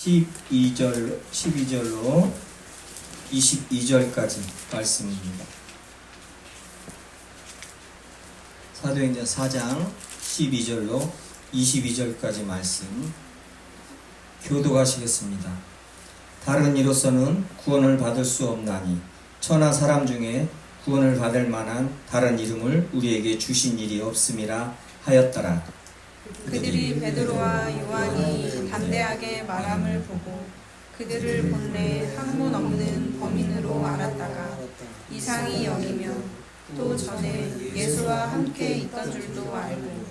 12절로 22절까지 말씀입니다. 사도행전 4장 12절로 22절까지 말씀 교독하시겠습니다. 다른 이로서는 구원을 받을 수 없나니 천하 사람 중에 구원을 받을 만한 다른 이름을 우리에게 주신 일이 없음이라 하였더라. 그들이 베드로와 요한이 담대하게 말함을 보고 그들을 본래 학문 없는 범인으로 알았다가 이상히 여기며 또 전에 예수와 함께 있던 줄도 알고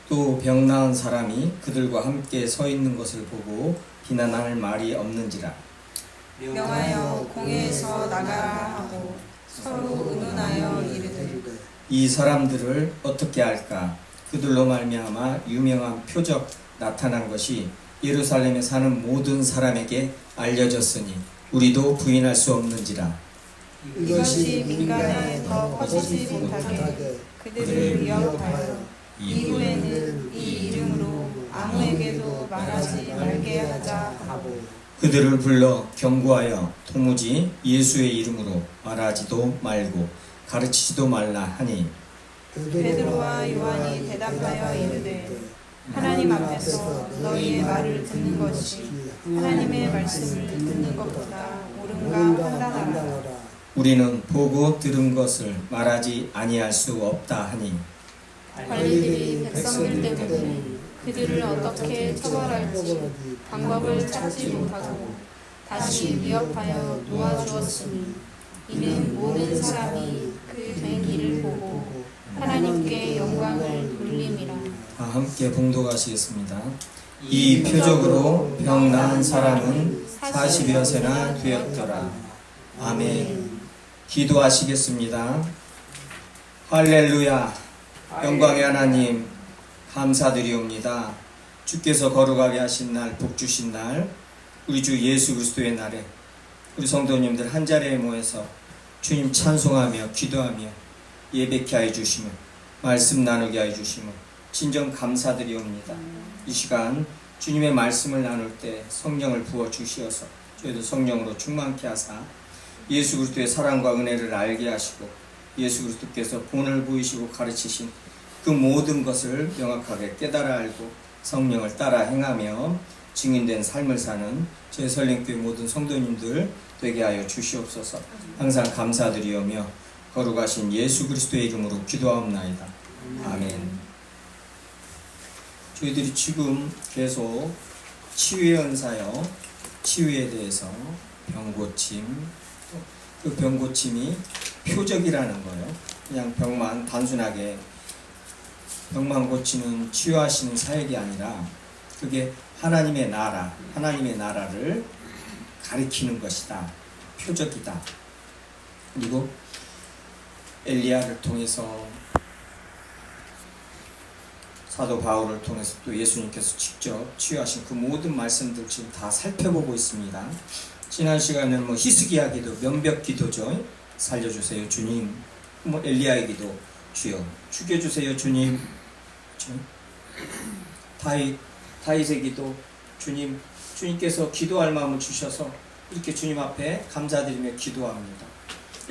또 병 나은 사람이 그들과 함께 서 있는 것을 보고 비난할 말이 없는지라. 명하여 공회에서 나가라 하고 서로 의논하여 이르되 이 사람들을 어떻게 할까? 그들로 말미암아 유명한 표적 나타난 것이 예루살렘에 사는 모든 사람에게 알려졌으니 우리도 부인할 수 없는지라. 이것이 민간에 더 퍼지지 못하게 그들을 위협하여 이후에는 이 이름으로 아무에게도 말하지 말게 하자 하고 그들을 불러 경고하여 도무지 예수의 이름으로 말하지도 말고 가르치지도 말라 하니 베드로와 요한이 대답하여 이르되 하나님 앞에서 너희의 말을 듣는 것이 하나님의 말씀을 듣는 것보다 옳은가 판단하라. 우리는 보고 들은 것을 말하지 아니할 수 없다 하니 관리들이 백성들 때문에 그들을 어떻게 처벌할지 방법을 찾지 못하고 다시 위협하여 놓아주었으니 이는 모든 사람이 그 된 일을 보고 하나님께 영광을 돌림이라. 함께 봉독하시겠습니다. 이 표적으로 병 나은 사람은 40여 세나 되었더라. 아멘. 기도하시겠습니다. 할렐루야. 영광의 하나님 감사드리옵니다. 주께서 거룩하게 하신 날, 복 주신 날, 우리 주 예수 그리스도의 날에 우리 성도님들 한자리에 모여서 주님 찬송하며 기도하며 예배케 하여 주시며 말씀 나누게 하여 주시며 진정 감사드리옵니다. 이 시간 주님의 말씀을 나눌 때 성령을 부어 주시어서 저희도 성령으로 충만케 하사 예수 그리스도의 사랑과 은혜를 알게 하시고 예수 그리스도께서 본을 보이시고 가르치신 그 모든 것을 명확하게 깨달아 알고 성령을 따라 행하며 증인된 삶을 사는 제 설령교회 모든 성도님들 되게 하여 주시옵소서. 항상 감사드리오며 거룩하신 예수 그리스도의 이름으로 기도하옵나이다. 아멘. 저희들이 지금 계속 치유의 은사요, 치유에 대해서 병고침, 그 병고침이 표적이라는 거예요. 그냥 병만 단순하게 병만 고치는 치유하시는 사역이 아니라 그게 하나님의 나라, 하나님의 나라를 가리키는 것이다. 표적이다. 그리고 엘리야를 통해서 사도 바울을 통해서 또 예수님께서 직접 치유하신 그 모든 말씀들 지금 다 살펴보고 있습니다. 지난 시간에는 히스기야 기도, 면벽 기도죠. 살려주세요 주님. 엘리야의 기도, 주여 죽여주세요 주님. 다윗의 기도, 주님, 주님께서 기도할 마음을 주셔서 이렇게 주님 앞에 감사드리며 기도합니다.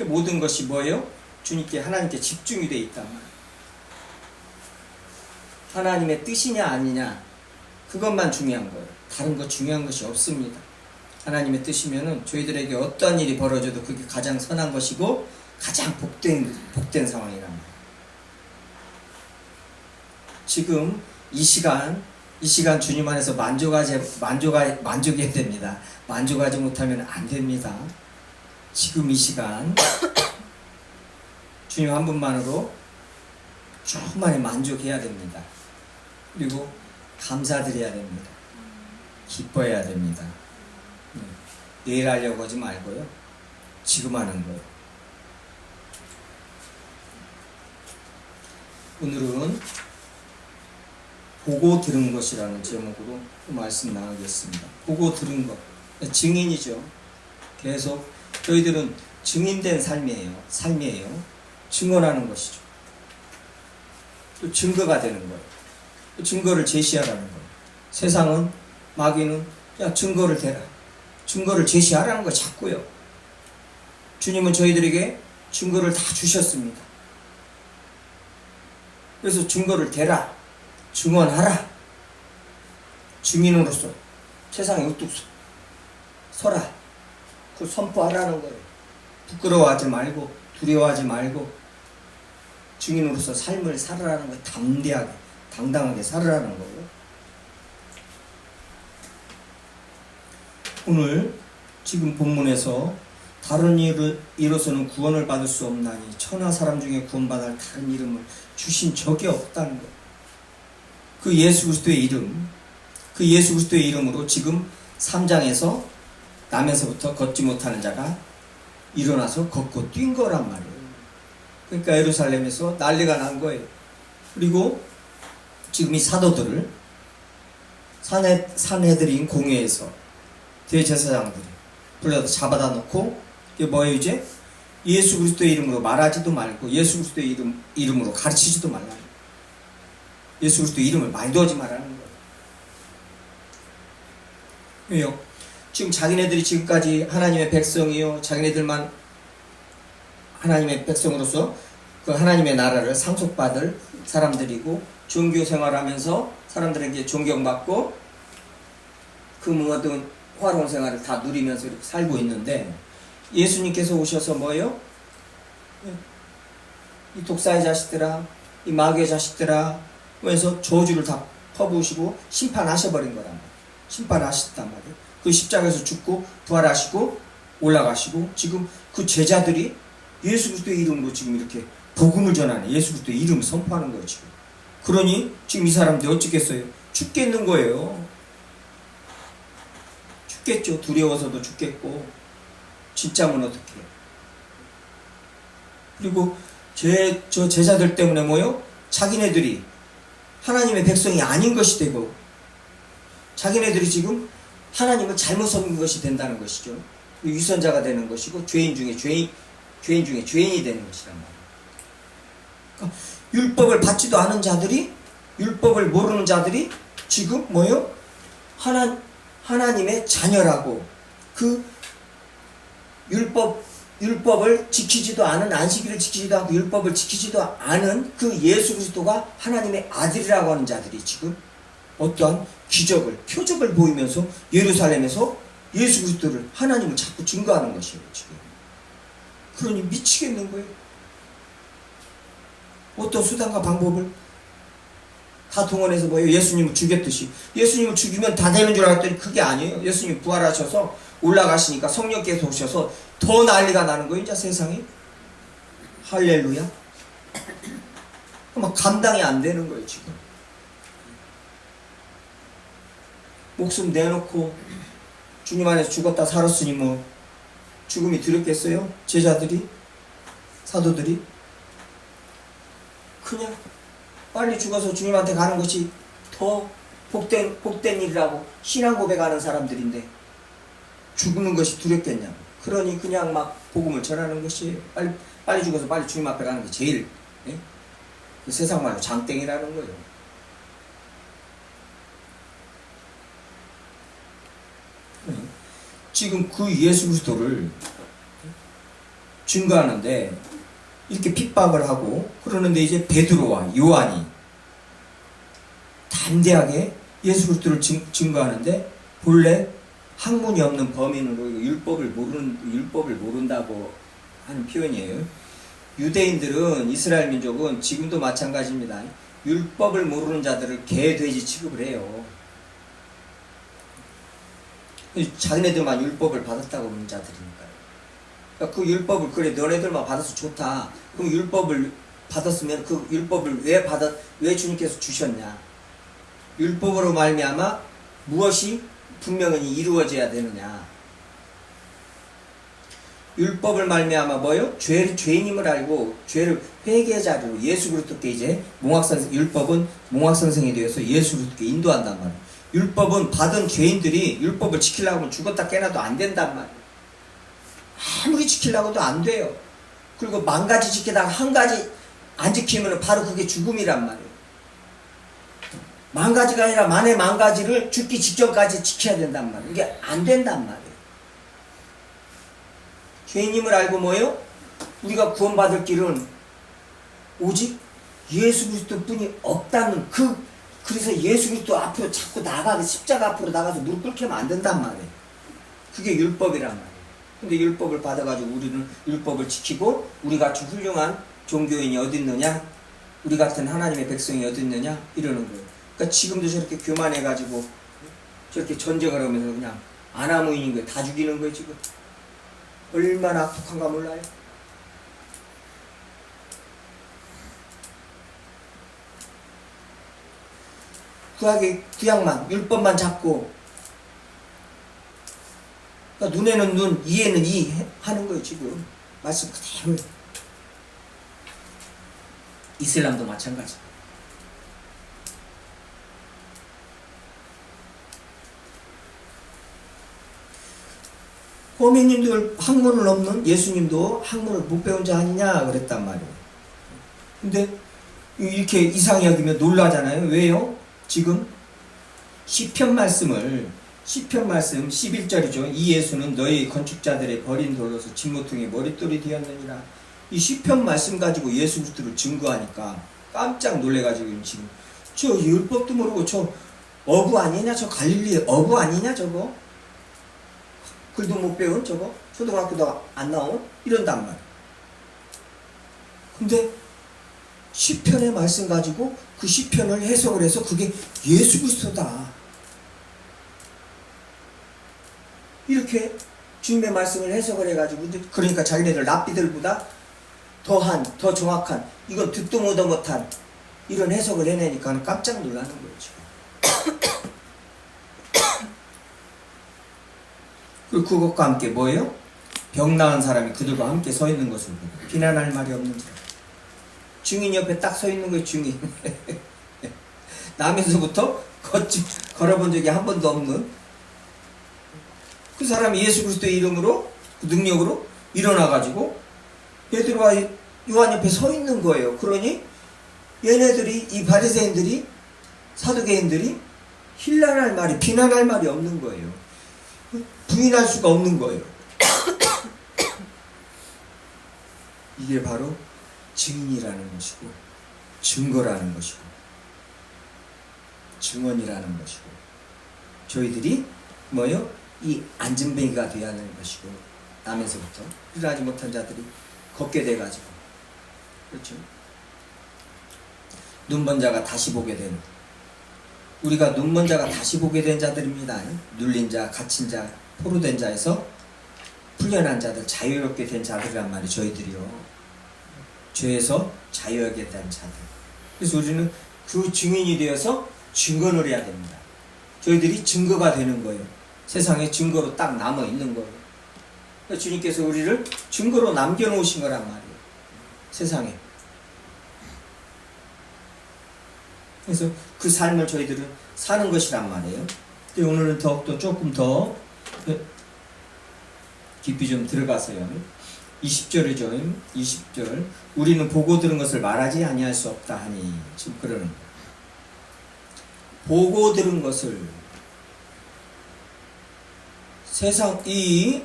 모든 것이 뭐예요? 주님께, 하나님께 집중이 되어 있단 말이에요. 하나님의 뜻이냐 아니냐 그것만 중요한 거예요. 다른 거 중요한 것이 없습니다. 하나님의 뜻이면은 저희들에게 어떤 일이 벌어져도 그게 가장 선한 것이고 가장 복된 상황이란 말이에요. 지금 이 시간 주님 안에서 만족해야 됩니다. 만족하지 못하면 안 됩니다. 지금 이 시간 주님 한 분만으로 조금만에 만족해야 됩니다. 그리고 감사드려야 됩니다. 기뻐해야 됩니다. 내일 하려고 하지 말고요. 지금 하는 거예요. 오늘은 보고 들은 것이라는 제목으로 말씀 나누겠습니다. 보고 들은 것. 증인이죠. 계속 저희들은 증인된 삶이에요. 증언하는 것이죠. 또 증거가 되는 거예요. 또 증거를 제시하라는 거예요. 세상은, 마귀는 야, 증거를 대라. 증거를 제시하라는 거 자꾸요. 주님은 저희들에게 증거를 다 주셨습니다. 그래서 증거를 대라. 증언하라. 증인으로서 세상에 우뚝 서라. 그 선포하라는 거예요. 부끄러워하지 말고 두려워하지 말고 증인으로서 삶을 살아라는 거예요. 담대하게 당당하게 살아라는 거예요. 오늘 지금 본문에서 다른 이로서는 구원을 받을 수 없나니 천하 사람 중에 구원받을 다른 이름을 주신 적이 없다는 거예요. 그 예수 그리스도의 이름, 그 예수 그리스도의 이름으로 지금 3장에서 남에서부터 걷지 못하는 자가 일어나서 걷고 뛴 거란 말이에요. 그러니까 예루살렘에서 난리가 난 거예요. 그리고 지금 이 사도들을 산헤드린 공회에서 대제사장들이 불러서 잡아다 놓고 이게 뭐예요 이제? 예수 그리스도의 이름으로 말하지도 말고 예수 그리스도의 이름으로 가르치지도 말라는 거예요. 예수 그리스도의 이름을 말도 하지 말라는 거예요. 왜요? 지금 자기네들이 지금까지 하나님의 백성이요, 자기네들만 하나님의 백성으로서 그 하나님의 나라를 상속받을 사람들이고 종교 생활하면서 사람들에게 존경받고 그 모든 화로운 생활을 다 누리면서 이렇게 살고 있는데 예수님께서 오셔서 뭐예요? 이 독사의 자식들아, 이 마귀의 자식들아 그래서 저주를 다 퍼부으시고 심판하셔버린 거란 말이에요. 심판하셨단 말이에요. 그 십자가에서 죽고 부활하시고 올라가시고 지금 그 제자들이 예수 그리스도의 이름으로 지금 이렇게 복음을 전하는 예수 그리스도의 이름을 선포하는 거예요. 지금. 그러니 지금 이 사람들이 어쩌겠어요? 죽겠는 거예요. 죽겠죠. 두려워서도 죽겠고 진짜면 어떡해요. 그리고 저 제자들 때문에 뭐요? 자기네들이 하나님의 백성이 아닌 것이 되고 자기네들이 지금 하나님을 잘못 섬긴 것이 된다는 것이죠. 위선자가 되는 것이고 죄인 중에 죄인이 되는 것이란 말이에요. 그러니까 율법을 받지도 않은 자들이 율법을 모르는 자들이 지금 뭐요? 하나님의 자녀라고 그 율법을 지키지도 않은 안식일을 지키지도 않고 율법을 지키지도 않은 그 예수 그리스도가 하나님의 아들이라고 하는 자들이 지금 어떠한 기적을 표적을 보이면서 예루살렘에서 예수 그리스도를 하나님을 자꾸 증거하는 것이에요. 지금 그러니 미치겠는 거예요. 어떤 수단과 방법을 다 동원해서 뭐예요? 예수님을 죽였듯이 예수님을 죽이면 다 되는 줄 알았더니 그게 아니에요. 예수님 부활하셔서 올라가시니까 성령께서 오셔서 더 난리가 나는 거예요. 이제 세상이 할렐루야. 막 감당이 안 되는 거예요. 지금 목숨 내놓고 주님 안에서 죽었다 살았으니 뭐 죽음이 두렵겠어요? 제자들이 사도들이 그냥 빨리 죽어서 주님한테 가는 것이 더 복된 일이라고 신앙 고백하는 사람들인데 죽는 것이 두렵겠냐. 그러니 그냥 막 복음을 전하는 것이 빨리 죽어서 빨리 주님 앞에 가는 게 제일 그 세상 말로 장땡이라는 거예요. 지금 그 예수 그리스도를 증거하는데 이렇게 핍박을 하고 그러는데 이제 베드로와 요한이 담대하게 예수 그리스도를 증거하는데 본래 학문이 없는 범인으로 율법을 모른다고 하는 표현이에요. 유대인들은 이스라엘 민족은 지금도 마찬가지입니다. 율법을 모르는 자들을 개, 돼지 취급을 해요. 자기네들만 율법을 받았다고 하는 자들이니까요. 그러니까 그 율법을 그래 너네들만 받아서 좋다. 그럼 율법을 받았으면 그 율법을 왜 주님께서 주셨냐? 율법으로 말미암아 무엇이 분명히 이루어져야 되느냐? 율법을 말미암아 뭐요? 죄인임을 알고 죄를 회개의 자리로 예수 그리스도께 이제 율법은 몽학 선생이 되어서 예수 그리스도께 인도한단 말이에요. 율법은 받은 죄인들이 율법을 지키려고 하면 죽었다 깨나도 안 된단 말이에요. 아무리 지키려고도 안 돼요. 그리고 10,000가지 지키다가 한 가지 안 지키면 바로 그게 죽음이란 말이에요. 만 가지가 아니라 만의 만 가지를 죽기 직전까지 지켜야 된단 말이에요. 이게 안 된단 말이에요. 죄인임을 알고 뭐예요? 우리가 구원받을 길은 오직 예수 그리스도뿐이 없다는 그래서 예수 그리스도 앞으로 자꾸 나가서 십자가 앞으로 나가서 무릎 꿇게 하면 안 된단 말이에요. 그게 율법이란 말이에요. 근데 율법을 받아가지고 우리는 율법을 지키고 우리 같이 훌륭한 종교인이 어디 있느냐? 우리 같은 하나님의 백성이 어디 있느냐? 이러는 거예요. 그러니까 지금도 저렇게 교만해가지고 저렇게 전쟁을 하면서 그냥 아나무인인 거예요. 다 죽이는 거예요 지금. 얼마나 악독한가 몰라요. 구약만 율법만 잡고 그러니까 눈에는 눈, 이에는 이 하는 거예요 지금. 말씀 그대로. 이슬람도 마찬가지. 호미님들 학문을 없는 예수님도 학문을 못 배운 자 아니냐 그랬단 말이에요. 근데 이렇게 이상히 여기면 놀라잖아요. 왜요? 지금 시편 말씀 11절이죠. 이 예수는 너희 건축자들의 버린 돌로서 진모퉁이의 머릿돌이 되었느니라. 이 시편 말씀 가지고 예수 그리스도를 증거하니까 깜짝 놀래가지고 지금 저 율법도 모르고 저 어부 아니냐? 저 갈릴리 어부 아니냐 저거? 글도 못 배운 저거? 초등학교도 안 나온? 이런단 말이야. 근데 시편의 말씀 가지고 그 시편을 해석을 해서 그게 예수 그리스도다. 이렇게 주님의 말씀을 해석을 해가지고 그러니까 자기네들 랍비들보다 더 정확한 이건 듣도 못한 이런 해석을 해내니까 깜짝 놀라는 거예요 지금. 그리고 그것과 함께 뭐예요? 병 나은 사람이 그들과 함께 서 있는 것을 보고 비난할 말이 없는지라. 증인 옆에 딱 서 있는 거예요 증인. 남에서부터 걸어본 적이 한 번도 없는 그 사람이 예수 그리스도의 이름으로 그 능력으로 일어나가지고 베드로와 요한 옆에 서 있는 거예요. 그러니 얘네들이 이 바리새인들이 사두개인들이 힐난할 말이 비난할 말이 없는 거예요. 부인할 수가 없는 거예요. 이게 바로 증인이라는 것이고 증거라는 것이고 증언이라는 것이고 저희들이 뭐요? 이 안전뱅이가 되어야 하는 것이고 남에서부터 일하지 못한 자들이 걷게 돼가지고 그렇죠? 눈먼 자가 다시 보게 되는 우리가 눈먼 자가 다시 보게 된 자들입니다. 눌린 자, 갇힌 자, 포로된 자에서 풀려난 자들, 자유롭게 된 자들이란 말이에요. 저희들이요. 죄에서 자유하게 된 자들. 그래서 우리는 그 증인이 되어서 증거를 해야 됩니다. 저희들이 증거가 되는 거예요. 세상에 증거로 딱 남아 있는 거예요. 그러니까 주님께서 우리를 증거로 남겨놓으신 거란 말이에요. 세상에. 그래서 그 삶을 저희들은 사는 것이란 말이에요. 근데 오늘은 더욱더 조금 더 깊이 좀 들어가서요. 20절이죠. 20절. 우리는 보고 들은 것을 말하지 아니할 수 없다 하니 지금 그러는 거예요. 보고 들은 것을 세상 이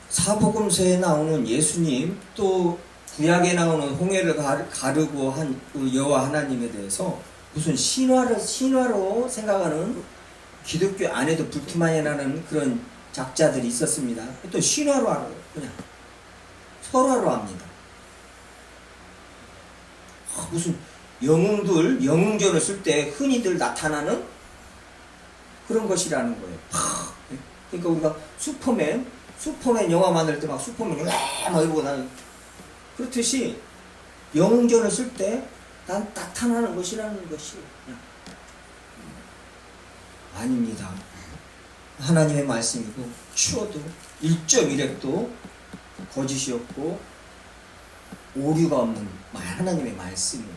사복음서에 나오는 예수님 또 구약에 나오는 홍해를 가르고 한 여호와 하나님에 대해서 무슨 신화로 생각하는 기독교 안에도 불투만이 나는 그런 작자들이 있었습니다. 또 신화로 알아요. 그냥 설화로 합니다. 무슨 영웅전을 쓸 때 흔히들 나타나는 그런 것이라는 거예요. 그러니까 우리가 슈퍼맨 영화 만들 때 막 슈퍼맨 막 이러고 나는 그렇듯이 영웅전을 쓸 때 난 나타나는 것이라는 것이 아닙니다. 하나님의 말씀이고 추워도 1.1핵도 거짓이었고 오류가 없는 하나님의 말씀이에요.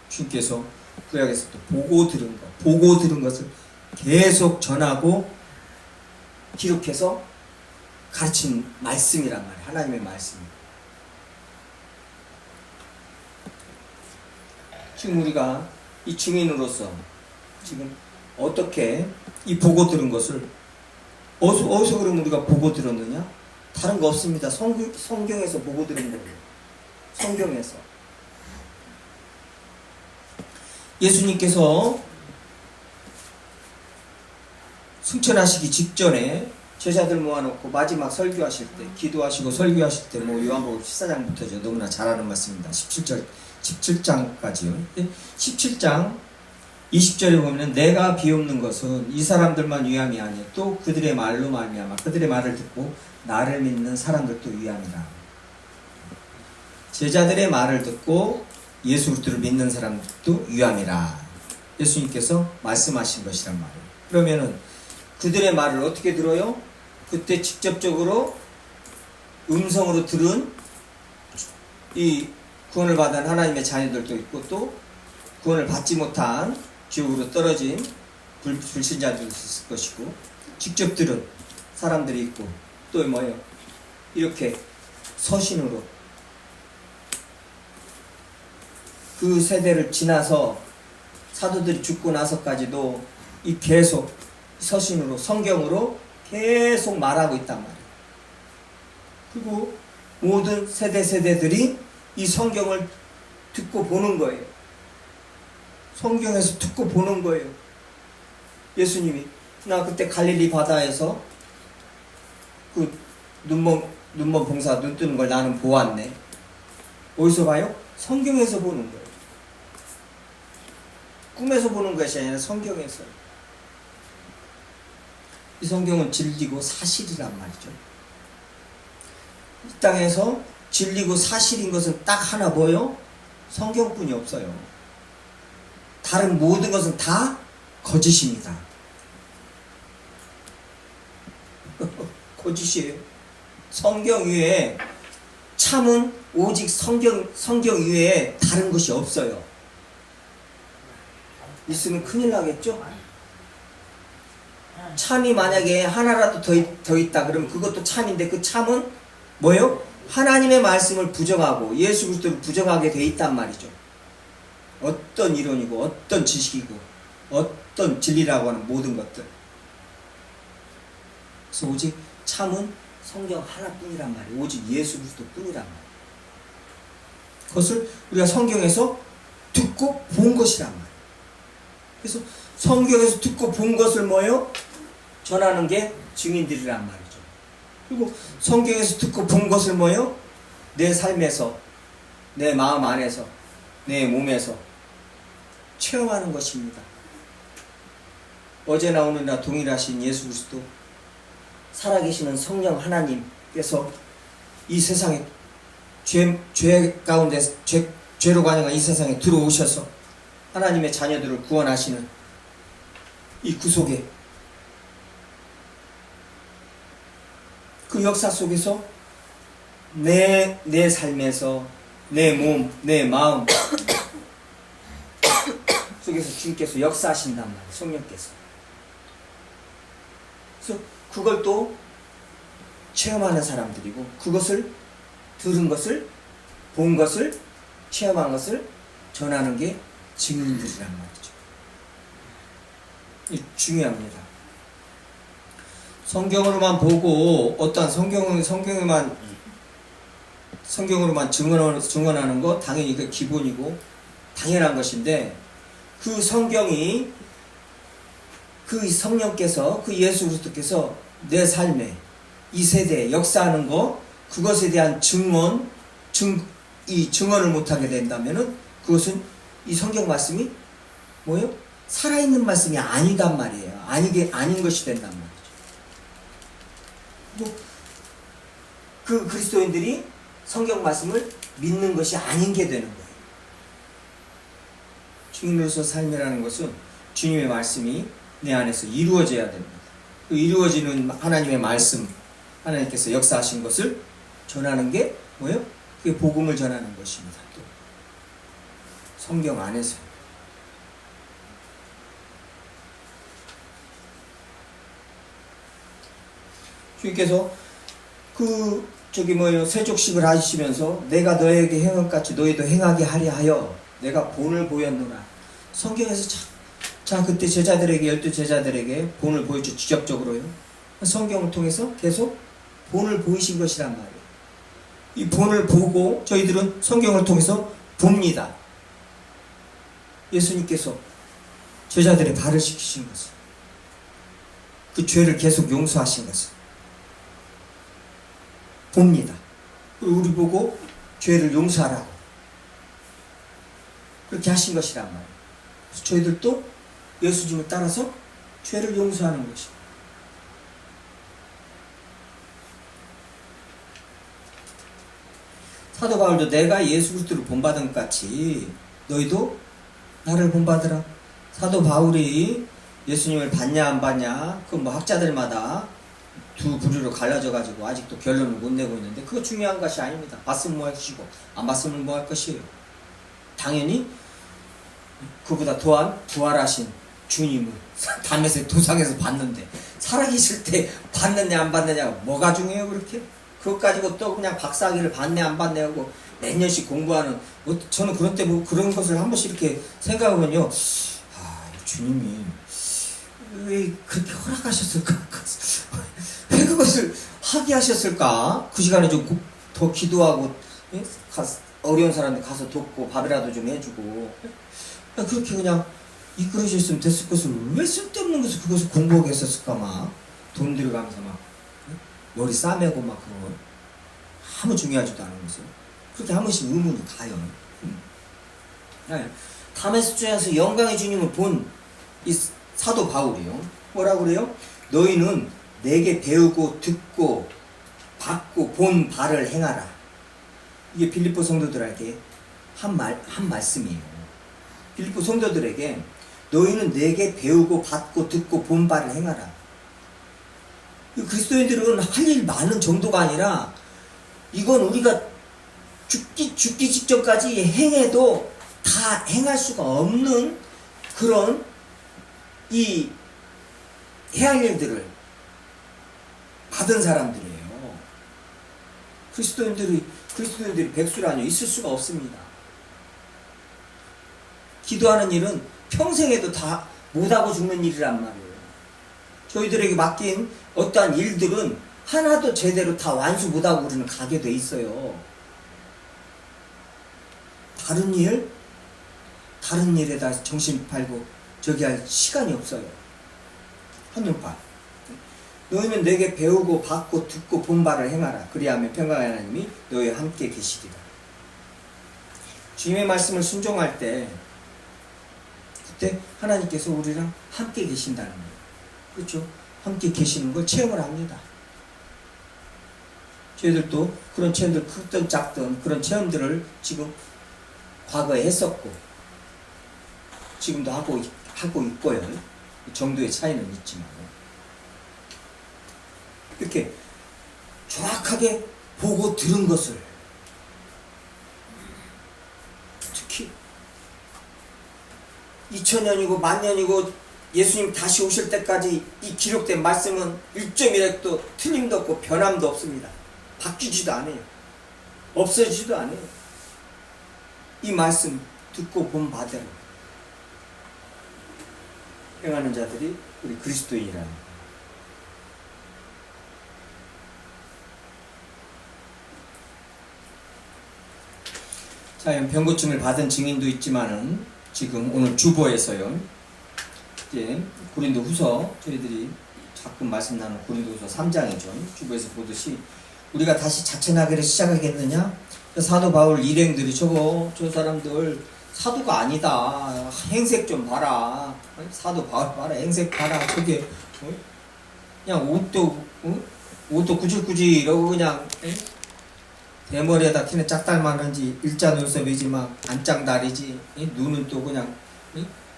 주님께서 구약에서 또 보고 들은 것을 계속 전하고 기록해서 가르친 말씀이란 말이에요. 하나님의 말씀이에요. 지금 우리가 이 증인으로서 지금 어떻게 이 보고 들은 것을 어디서 그러면 우리가 보고 들었느냐? 다른 거 없습니다. 성경에서 보고 들은 거예요. 성경에서. 예수님께서 승천하시기 직전에 제자들 모아놓고 마지막 설교하실 때, 기도하시고 설교하실 때, 요한복음 14장부터죠. 너무나 잘 아는 말씀입니다. 17장까지요. 17장 20절에 보면 내가 비옵는 것은 이 사람들만 위함이 아니요 또 그들의 말로 말미암아 그들의 말을 듣고 나를 믿는 사람들도 위함이라. 제자들의 말을 듣고 예수 그리스도를 믿는 사람들도 위함이라. 예수님께서 말씀하신 것이란 말이에요. 그러면은 그들의 말을 어떻게 들어요? 그때 직접적으로 음성으로 들은 이 구원을 받은 하나님의 자녀들도 있고 또 구원을 받지 못한 지옥으로 떨어진 불신자들도 있을 것이고 직접 들은 사람들이 있고 또 뭐예요? 이렇게 서신으로 그 세대를 지나서 사도들이 죽고 나서까지도 이 계속 서신으로 성경으로 계속 말하고 있단 말이에요. 그리고 모든 세대들이 이 성경을 듣고 보는 거예요. 성경에서 듣고 보는 거예요. 예수님이 나 그때 갈릴리 바다에서 그 눈먼 봉사 눈 뜨는 걸 나는 보았네. 어디서 봐요? 성경에서 보는 거예요. 꿈에서 보는 것이 아니라 성경에서. 이 성경은 진리고 사실이란 말이죠. 이 땅에서 진리고 사실인 것은 딱 하나 뭐요? 성경뿐이 없어요. 다른 모든 것은 다 거짓입니다. 거짓이에요. 성경 위에 참은 오직 성경 위에 다른 것이 없어요. 있으면 큰일 나겠죠? 참이 만약에 하나라도 더 있다 그러면 그것도 참인데 그 참은 뭐예요? 하나님의 말씀을 부정하고 예수 그리스도를 부정하게 돼 있단 말이죠. 어떤 이론이고 어떤 지식이고 어떤 진리라고 하는 모든 것들. 그래서 오직 참은 성경 하나뿐이란 말이에요. 오직 예수 그리스도 뿐이란 말이에요. 그것을 우리가 성경에서 듣고 본 것이란 말이에요. 그래서 성경에서 듣고 본 것을 뭐예요? 전하는 게 증인들이란 말이죠. 그리고 성경에서 듣고 본 것을 뭐예요? 내 삶에서, 내 마음 안에서, 내 몸에서 체험하는 것입니다. 어제나 오늘나 동일하신 예수 그리스도, 살아계시는 성령 하나님께서 이 세상에 죄 가운데 죄로 관영한 이 세상에 들어오셔서 하나님의 자녀들을 구원하시는 이 구속의 그 역사 속에서 내 삶에서 내 몸, 내 마음 속에서 주님께서 역사하신단 말이에요. 성령께서. 그래서 그걸 또 체험하는 사람들이고 그것을 들은 것을 본 것을 체험한 것을 전하는 게 증인들이란 말이죠. 이 중요합니다. 성경으로만 보고 어떠한 성경으로만 증언하는 거 당연히 그 기본이고 당연한 것인데 그 성경이 그 성령께서 그 예수 그리스도께서 내 삶에 이 세대에 역사하는 거 그것에 대한 증언을 못하게 된다면은 그것은 이 성경 말씀이 뭐예요? 살아있는 말씀이 아니단 말이에요. 아닌 것이 된단 말이죠. 그 그리스도인들이 성경 말씀을 믿는 것이 아닌 게 되는 거예요. 주님으로서 삶이라는 것은 주님의 말씀이 내 안에서 이루어져야 됩니다. 그 이루어지는 하나님의 말씀, 하나님께서 역사하신 것을 전하는 게 뭐예요? 그게 복음을 전하는 것입니다. 또 성경 안에서. 주님께서 세족식을 하시면서 내가 너에게 행한 것 같이 너희도 행하게 하려 하여 내가 본을 보였노라. 성경에서 자, 그때 제자들에게, 12제자들에게 본을 보여줘, 직접적으로요. 성경을 통해서 계속 본을 보이신 것이란 말이에요. 이 본을 보고 저희들은 성경을 통해서 봅니다. 예수님께서 제자들의 발을 씻기신 것을, 그 죄를 계속 용서하신 것을 봅니다. 그리고 우리 보고 죄를 용서하라고 그렇게 하신 것이란 말이에요. 그래서 저희들도 예수님을 따라서 죄를 용서하는 것입니다. 사도 바울도 내가 예수 그리스도를 본받은 것 같이 너희도 나를 본받으라. 사도 바울이 예수님을 받냐 안 받냐, 그 뭐 학자들마다 두 부류로 갈라져 가지고 아직도 결론을 못 내고 있는데 그거 중요한 것이 아닙니다. 봤으면 뭐 할 것이고 안 봤으면 뭐 할 것이에요. 당연히 그보다 또한 부활하신 주님을 담에서 도상에서 봤는데 살아계실 때 봤느냐 안 봤느냐가 뭐가 중요해요 그렇게? 그것 가지고 또 그냥 박사학위를 받네 안 받네 하고 몇 년씩 공부하는, 저는 그런 때 뭐 그런 것을 한 번씩 이렇게 생각하면요, 주님이 왜 그렇게 허락하셨을까? 왜 그것을 하게 하셨을까? 그 시간에 좀 더 기도하고 어려운 사람들 가서 돕고 밥이라도 좀 해주고 그렇게 그냥 이끌으셨으면 됐을 것을 왜 쓸데없는 것을 그것을 공부하게 했었을까? 막 돈 들여가면서 막 머리 싸매고 막 그거 아무 중요하지도 않은 것을 그렇게 한 번씩 의문이 가요. 담에서 주에서 영광의 주님을 본 이 사도 바울이요, 뭐라고 그래요? 너희는 내게 배우고 듣고 받고 본 바를 행하라. 이게 빌립보 성도들에게 한 말씀이에요. 빌립보 성도들에게 너희는 내게 배우고 받고 듣고 본 바를 행하라. 그리스도인들은 할 일 많은 정도가 아니라 이건 우리가 죽기 직전까지 행해도 다 행할 수가 없는 그런 이 해야 할 일들을 받은 사람들이에요. 그리스도인들이 백수라뇨 있을 수가 없습니다. 기도하는 일은 평생에도 다 못하고 죽는 일이란 말이에요. 저희들에게 맡긴 어떠한 일들은 하나도 제대로 다 완수 못하고 우리는 가게 돼 있어요. 다른 일에다 정신 팔고 저기 할 시간이 없어요. 한눈판. 너희는 내게 배우고 받고 듣고 본 바를 행하라. 그리하면 평강의 하나님이 너희와 함께 계시리라. 주님의 말씀을 순종할 때 그때 하나님께서 우리랑 함께 계신다는 거예요. 그렇죠? 함께 계시는 걸 체험을 합니다. 저희들도 그런 체험들, 크든 작든 그런 체험들을 지금 과거에 했었고 지금도 하고 있고요. 정도의 차이는 있지만 이렇게 정확하게 보고 들은 것을, 특히 2000년이고 만년이고 예수님 다시 오실 때까지 이 기록된 말씀은 1점이라도 틀림도 없고 변함도 없습니다. 바뀌지도 않아요. 없어지지도 않아요. 이 말씀 듣고 본 바대로 행하는 자들이 우리 그리스도인이라는 거예요. 자, 병고침을 받은 증인도 있지만은 지금 오늘 주보에서요, 이제 고린도 후서, 저희들이 가끔 말씀 나누는 고린도 후서 3장이죠. 주보에서 보듯이 우리가 다시 자천하기를 시작하겠느냐? 사도 바울 일행들이 저 사람들 사도가 아니다. 행색 좀 봐라. 사도 바울 봐라. 행색 봐라. 저게 그냥 옷도 구질구질하고 그냥 대머리에다 키는 짝달만한지 일자 눈썹이지 막 안짱다리지. 눈은 또 그냥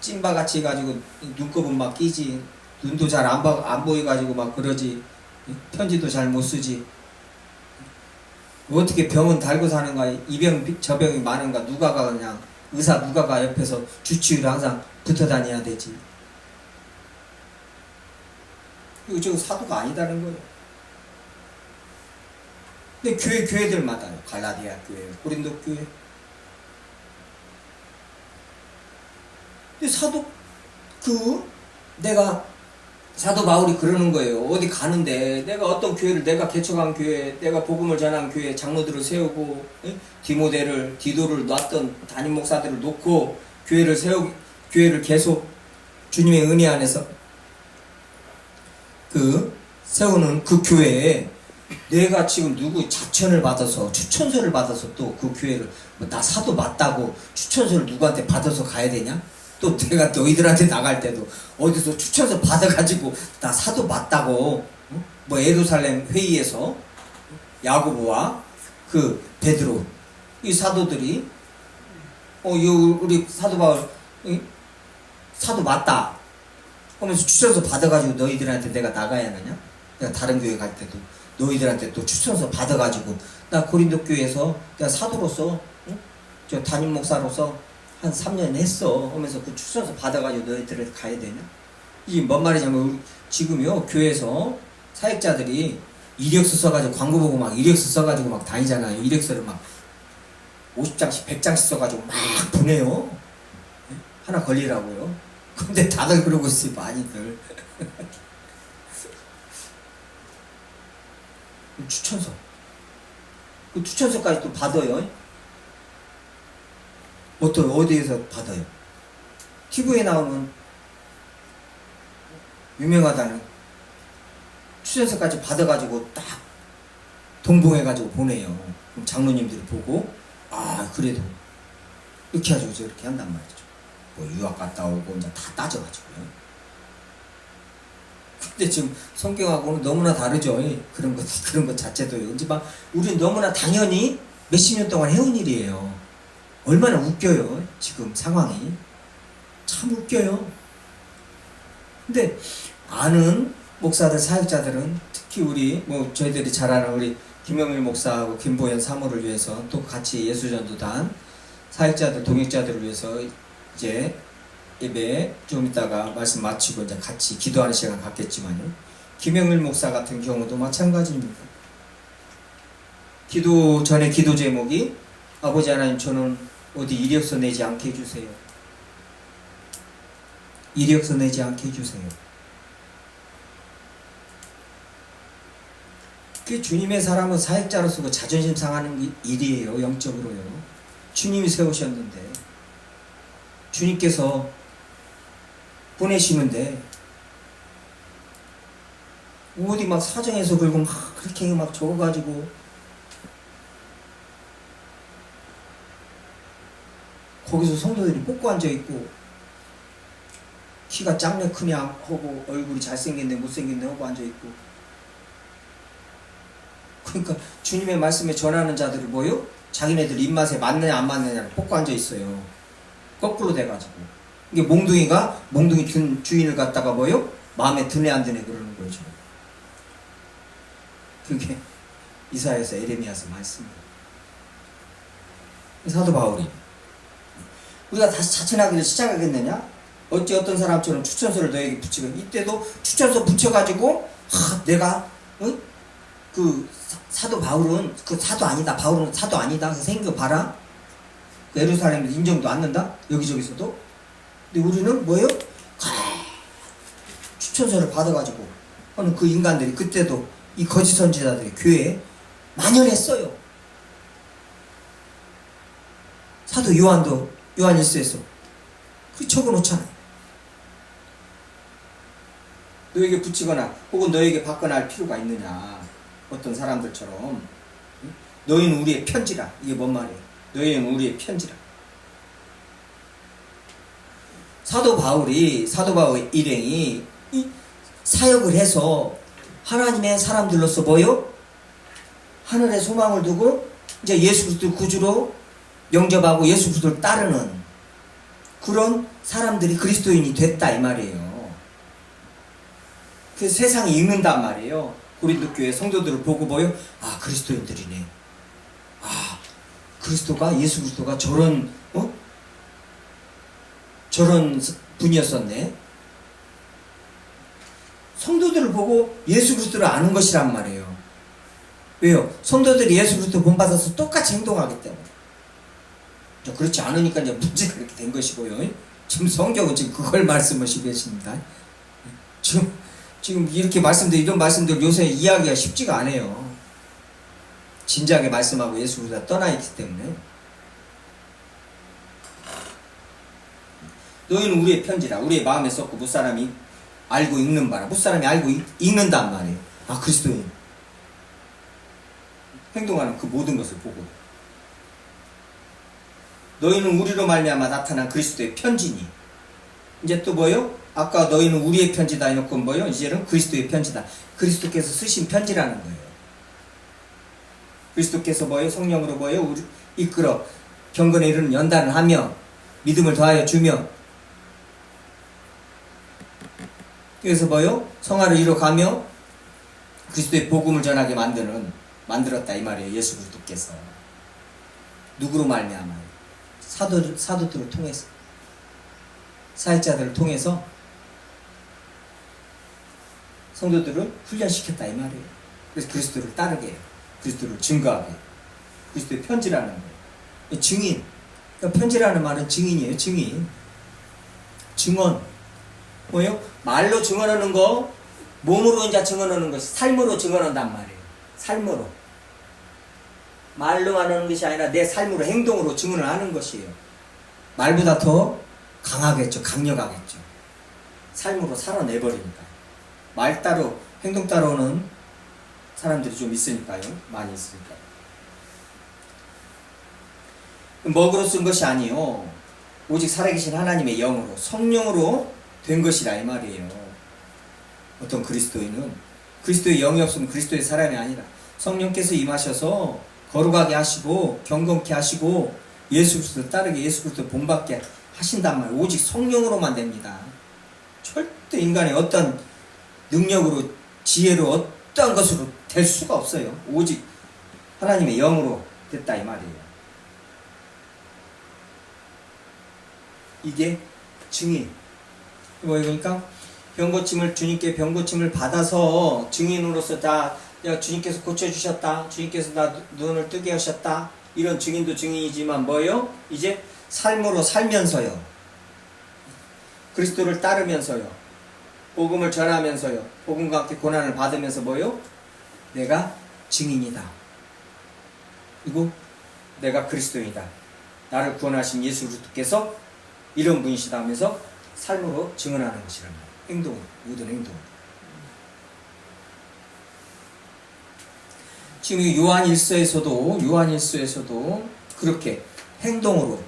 찐바같이 해가지고 눈곱은 막 끼지. 눈도 잘 안 보여가지고 막 그러지. 편지도 잘 못 쓰지. 어떻게 병은 달고 사는가, 이 병 저 병이 많은가, 누가가 그냥 누가가 옆에서 주치의로 항상 붙어 다녀야 되지. 이거 저 사도가 아니다는 거예요. 근데 교회들마다요. 갈라디아 교회, 고린도 교회. 근데 내가 사도 바울이 그러는 거예요. 어디 가는데 내가 어떤 교회를 내가 개척한 교회, 내가 복음을 전한 교회 장로들을 세우고 디도를 놨던 담임 목사들을 놓고 교회를 계속 주님의 은혜 안에서 세우는 그 교회에 내가 지금 누구 자천을 받아서 추천서를 받아서 또 그 교회를 나 사도 맞다고 추천서를 누구한테 받아서 가야 되냐? 또 내가 너희들한테 나갈 때도 어디서 추천서 받아가지고 나 사도 맞다고 예루살렘 회의에서 야고보와 베드로 이 사도들이 우리 사도 바울 사도 맞다 하면서 추천서 받아가지고 너희들한테 내가 나가야 하느냐? 내가 다른 교회 갈 때도 너희들한테 또 추천서 받아가지고 나 고린도 교회에서 내가 사도로서 저 담임 목사로서 한 3년 했어 하면서 그 추천서 받아가지고 너희들한테 가야 되냐? 이게 뭔 말이냐면 지금요 교회에서 사역자들이 이력서 써가지고 광고 보고 막 이력서 써가지고 막 다니잖아요. 이력서를 막 50장씩 100장씩 써가지고 막 보내요. 하나 걸리라고요. 근데 다들 그러고 있어요. 많이들. 추천서. 그 추천서까지 또 받아요. 어디에서 받아요? TV에 나오는 유명하다는 추천서까지 받아가지고 딱 동봉해가지고 보내요. 그럼 장로님들이 보고 그래도 이렇게 하죠. 저렇게 한단 말이죠. 유학 갔다 오고 이제 다 따져가지고요. 근데 지금 성경하고는 너무나 다르죠. 그런 것 자체도요. 이제 막 우리는 너무나 당연히 몇십 년 동안 해온 일이에요. 얼마나 웃겨요. 지금 상황이 참 웃겨요. 근데 아는 목사들 사역자들은 특히 우리 저희들이 잘 아는 우리 김영일 목사하고 김보현 사모를 위해서 또 같이 예수전도단 사역자들 동역자들을 위해서 이제 예배 좀 이따가 말씀 마치고 이제 같이 기도하는 시간 갖겠지만요. 김영일 목사 같은 경우도 마찬가지입니다. 기도 전에 기도 제목이 아버지 하나님 저는 어디 이력서 내지 않게 해주세요. 이력서 내지 않게 해주세요. 그 주님의 사람은 사역자로서 자존심 상하는 일이에요. 영적으로요. 주님이 세우셨는데 주님께서 보내시는데 어디 막 사정해서 걸고 막 그렇게 막 적어가지고 거기서 성도들이 뽑고 앉아있고 키가 작네 크냐 하고 얼굴이 잘생겼네 못생겼네 하고 앉아있고 그러니까 주님의 말씀에 전하는 자들을 뭐요? 자기네들 입맛에 맞느냐 안 맞느냐를 뽑고 앉아있어요. 거꾸로 돼가지고 이게 몽둥이 든 주인을 갖다가 뭐요? 마음에 드네 안 드네 그러는 거죠. 그게 이사야서 에레미야서 말씀이에요. 사도 바울이 우리가 다시 자천하기를 시작하겠느냐? 어찌 어떤 사람처럼 추천서를 너에게 붙이고 이때도 추천서 붙여가지고 내가 사도 바울은 사도 아니다. 바울은 사도 아니다. 생겨 봐라. 예루살렘에 인정도 않는다. 여기저기서도. 근데 우리는 뭐예요? 추천서를 받아가지고 하는 그 인간들이 그때도 이 거짓 선지자들이 교회에 만연했어요. 사도 요한일서에서 그 적어놓잖아요. 너에게 붙이거나 혹은 너에게 받거나 할 필요가 있느냐. 어떤 사람들처럼 너희는 우리의 편지라. 이게 뭔 말이에요? 너희는 우리의 편지라. 사도 바울의 일행이 사역을 해서 하나님의 사람들로서 뭐요? 하늘의 소망을 두고 이제 예수 그리스도 구주로 영접하고 예수 그리스도를 따르는 그런 사람들이 그리스도인이 됐다 이 말이에요. 그래서 세상이 읽는단 말이에요. 고린도 교회 성도들을 보고 뭐요? 그리스도인들이네. 그리스도가 예수 그리스도가 저런 분이었었네. 성도들을 보고 예수 그리스도를 아는 것이란 말이에요. 왜요? 성도들이 예수 그리스도 본받아서 똑같이 행동하기 때문에. 그렇지 않으니까 이제 문제가 그렇게 된 것이고요. 지금 성경은 지금 그걸 말씀하시고 계십니다. 지금 이렇게 이런 말씀들 요새 이해하기가 쉽지가 않아요. 진지하게 말씀하고 예수 그리스도가 떠나 있기 때문에. 너희는 우리의 편지라. 우리의 마음에 썼고 무사람이 알고 읽는 바라. 무사람이 알고 읽는단 말이에요. 아, 그리스도인. 행동하는 그 모든 것을 보고. 너희는 우리로 말미암아 나타난 그리스도의 편지니. 이제 또 뭐요? 아까 너희는 우리의 편지다 해놓고 뭐요? 이제는 그리스도의 편지다. 그리스도께서 쓰신 편지라는 거예요. 그리스도께서 뭐요? 성령으로 뭐요? 우리 이끌어 경건에 이르는 연단을 하며 믿음을 더하여 주며, 그래서 뭐요? 성화를 이뤄가며 그리스도의 복음을 전하게 만들었다 이 말이에요. 예수 그리스도께서. 누구로 말미암아요? 사도들을 통해서, 사역자들을 통해서 성도들을 훈련시켰다 이 말이에요. 그래서 그리스도를 따르게 해요. 그리스도를 증거하게 해요. 그리스도의 편지라는 거예요. 증인. 그러니까 편지라는 말은 증인이에요. 증인. 증언. 뭐예요? 말로 증언하는 거, 몸으로 이제 증언하는 것이 삶으로 증언한단 말이에요. 삶으로. 말로 하는 것이 아니라 내 삶으로, 행동으로 증언을 하는 것이에요. 말보다 더 강하겠죠. 강력하겠죠. 삶으로 살아내버리니까. 말 따로, 행동 따로는 사람들이 좀 있으니까요. 많이 있으니까요. 먹으로 쓴 것이 아니요, 오직 살아계신 하나님의 영으로, 성령으로 된 것이라 이 말이에요. 어떤 그리스도인은 그리스도의 영이 없으면 그리스도의 사람이 아니라 성령께서 임하셔서 거룩하게 하시고 경건케 하시고 예수 그리스도를 따르게, 예수 그리스도를 본받게 하신단 말이에요. 오직 성령으로만 됩니다. 절대 인간의 어떤 능력으로, 지혜로, 어떠한 것으로 될 수가 없어요. 오직 하나님의 영으로 됐다 이 말이에요. 이게 증인. 그러니까 병고침을, 주님께 병고침을 받아서 증인으로서 다 주님께서 고쳐주셨다, 주님께서 나 눈을 뜨게 하셨다, 이런 증인도 증인이지만 뭐예요? 이제 삶으로 살면서요, 그리스도를 따르면서요, 복음을 전하면서요, 복음과 함께 고난을 받으면서 뭐예요? 내가 증인이다. 그리고 내가 그리스도이다. 나를 구원하신 예수 그리스도께서 이런 분이시다 하면서 삶으로 증언하는 것이란 말이에요. 행동, 모든 행동. 지금 요한일서에서도 그렇게 행동으로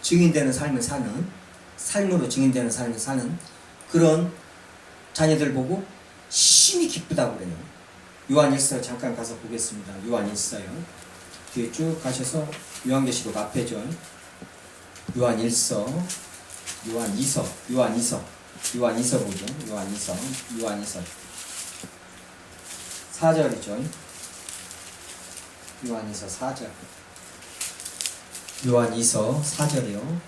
증인되는 삶을 사는, 삶으로 증인되는 삶을 사는 그런 자녀들 보고 심히 기쁘다고 그래요. 요한일서 잠깐 가서 보겠습니다. 요한일서요. 뒤에 쭉 가셔서 요한계시록 앞에죠. 요한일서 보죠. 요한이서 4절이죠. 요한이서 4절. 요한이서 4절이요.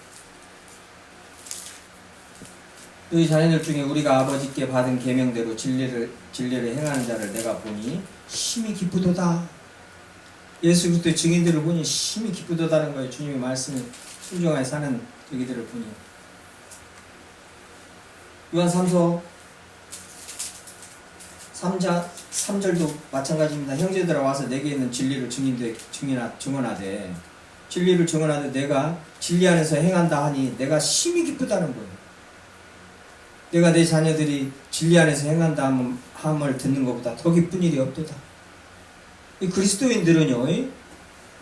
너희 자녀들 중에 우리가 아버지께 받은 계명대로 진리를 행하는 자를 내가 보니 심히 기쁘도다. 예수 그리스도의 증인들을 보니 심히 기쁘도다는 거예요. 주님의 말씀을 순종하여 사는 저기들을 보니. 요한 3서 3절도 마찬가지입니다. 형제들아 와서 내게 있는 진리를 증언하되, 진리를 증언하되 내가 진리 안에서 행한다 하니 내가 심히 기쁘다는 거예요. 내가 내 자녀들이 진리 안에서 행한다 함을 듣는 것보다 더 기쁜 일이 없도다. 이 그리스도인들은요,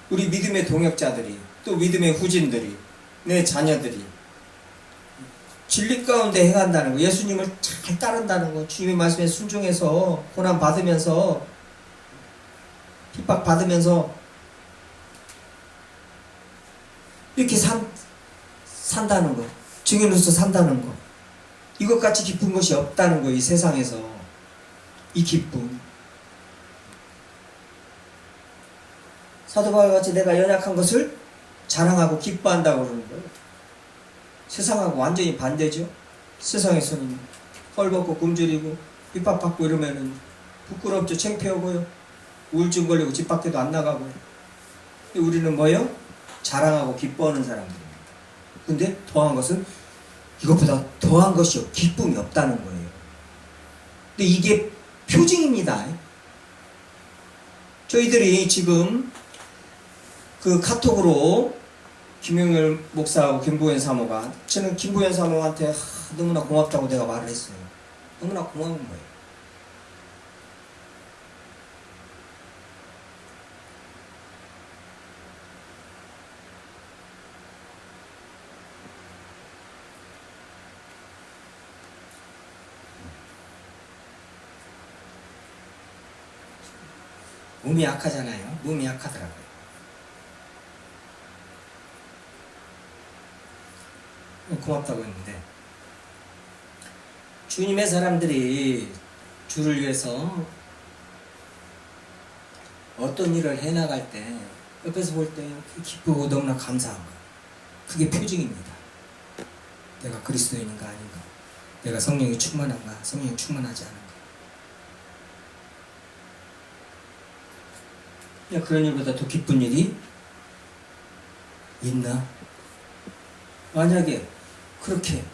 우리 믿음의 동역자들이, 또 믿음의 후진들이, 내 자녀들이 진리 가운데 행한다는 거, 예수님을 잘 따른다는 거, 주님의 말씀에 순종해서 고난 받으면서 핍박 받으면서 이렇게 산다는 거, 증인으로서 산다는 거, 이것같이 기쁜 것이 없다는 거. 이 세상에서 이 기쁨. 사도 바울같이 내가 연약한 것을 자랑하고 기뻐한다고 그러는 거예요. 세상하고 완전히 반대죠. 세상에서는 헐벗고 굶주리고 핍박받고 이러면은 부끄럽죠. 창피하고요. 우울증 걸리고 집 밖에도 안 나가고요. 우리는 뭐예요? 자랑하고 기뻐하는 사람들입니다. 근데 더한 것은 이것보다 더한 것이 기쁨이 없다는 거예요. 근데 이게 표징입니다. 저희들이 지금 그 카톡으로 김용열 목사하고 김보현 사모가, 저는 김보현 사모한테 너무나 고맙다고 내가 말을 했어요. 너무나 고마운 거예요. 몸이 약하잖아요. 몸이 약하더라고요. 고맙다고 했는데, 주님의 사람들이 주를 위해서 어떤 일을 해나갈 때 옆에서 볼 때 기쁘고 너무나 감사한 거예요. 그게 표징입니다. 내가 그리스도인인가 아닌가, 내가 성령이 충만한가, 성령이 충만하지 않은가. 그런 일보다 더 기쁜 일이 있나? 만약에 그렇게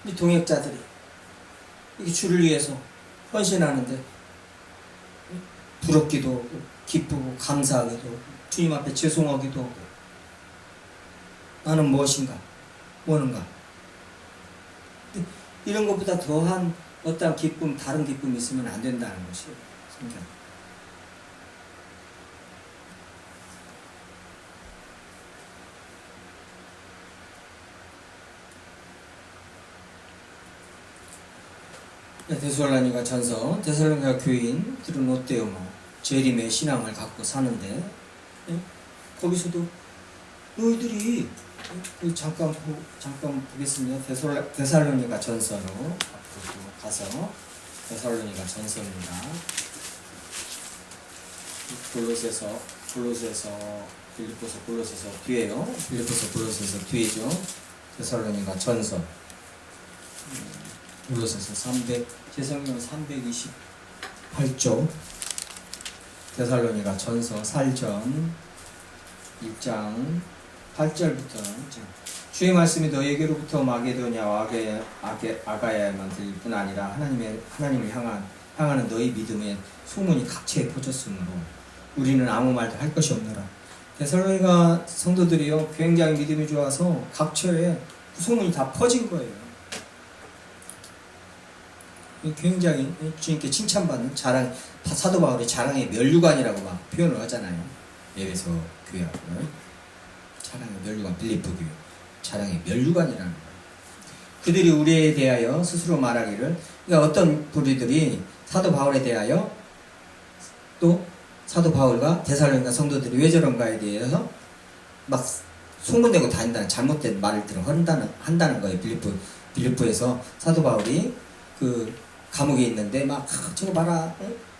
이 동역자들이 이게 주를 위해서 헌신하는데 부럽기도 하고 기쁘고 감사하기도 하고 주님 앞에 죄송하기도 하고, 나는 무엇인가 뭐는가, 이런 것보다 더한 어떠한 기쁨, 다른 기쁨이 있으면 안 된다는 것이에요. 성경. 데살로니가 전서, 데살로니가 교인들은 어때요? 재림의 신앙을 갖고 사는데, 거기서도 너희들이, 잠깐 보겠습니다. 데살로니가 전서로 앞으로 가서, 데살로니가 전서입니다. 골로새서, 골로새서 뒤에요. 골로새서 뒤에죠. 데살로니가 전서. 골로새서 제 성경 328쪽, 데살로니가 전서 4전 1장 8절부터, 주의 말씀이 너희에게로부터 마게도냐와 아가야에만 들릴 뿐 아니라 하나님을 향하는 너희 믿음의 소문이 각처에 퍼졌으므로 우리는 아무 말도 할 것이 없노라. 데살로니가 성도들이요, 굉장히 믿음이 좋아서 각처에 소문이 다 퍼진 거예요. 굉장히 주님께 칭찬받는 자랑, 사도 바울이 자랑의 면류관이라고 막 표현을 하잖아요. 에베소 교회하고 자랑의 면류관, 빌립보 교회 자랑의 면류관이라는 거예요. 그들이 우리에 대하여 스스로 말하기를, 그러니까 어떤 부류들이 사도 바울에 대하여, 또 사도 바울과 데살로니가 성도들이 왜 저런가에 대해서 막 소문내고 다닌다는, 잘못된 말을 한다는 거예요. 빌립보에서 사도 바울이 그 감옥에 있는데 막 저거 봐라,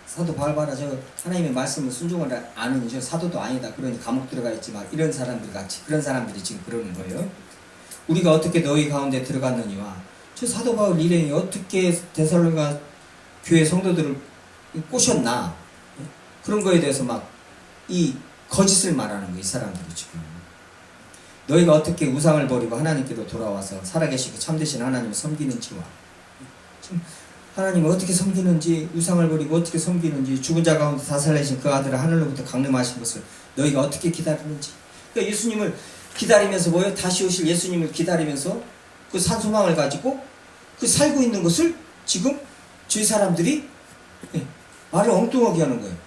사도 바울 봐라, 저 하나님의 말씀을 순종을 아는 저 사도도 아니다, 그러니 감옥 들어가 있지, 막 이런 사람들 같이, 그런 사람들이 지금 그러는 거예요. 우리가 어떻게 너희 가운데 들어갔느니와 저 사도 바울 일행이 어떻게 데살로니가 교회 성도들을 꼬셨나, 그런 거에 대해서 막 이 거짓을 말하는 거예요. 이 사람들이 지금. 너희가 어떻게 우상을 버리고 하나님께로 돌아와서 살아계시고 참되신 하나님을 섬기는지와, 지금 하나님을 어떻게 섬기는지, 우상을 버리고 어떻게 섬기는지, 죽은 자 가운데 다살리신 그 아들을 하늘로부터 강림하신 것을 너희가 어떻게 기다리는지. 그러니까 예수님을 기다리면서 뭐예요? 다시 오실 예수님을 기다리면서 그 산소망을 가지고 그 살고 있는 것을 지금 저희 사람들이 말을 엉뚱하게 하는 거예요.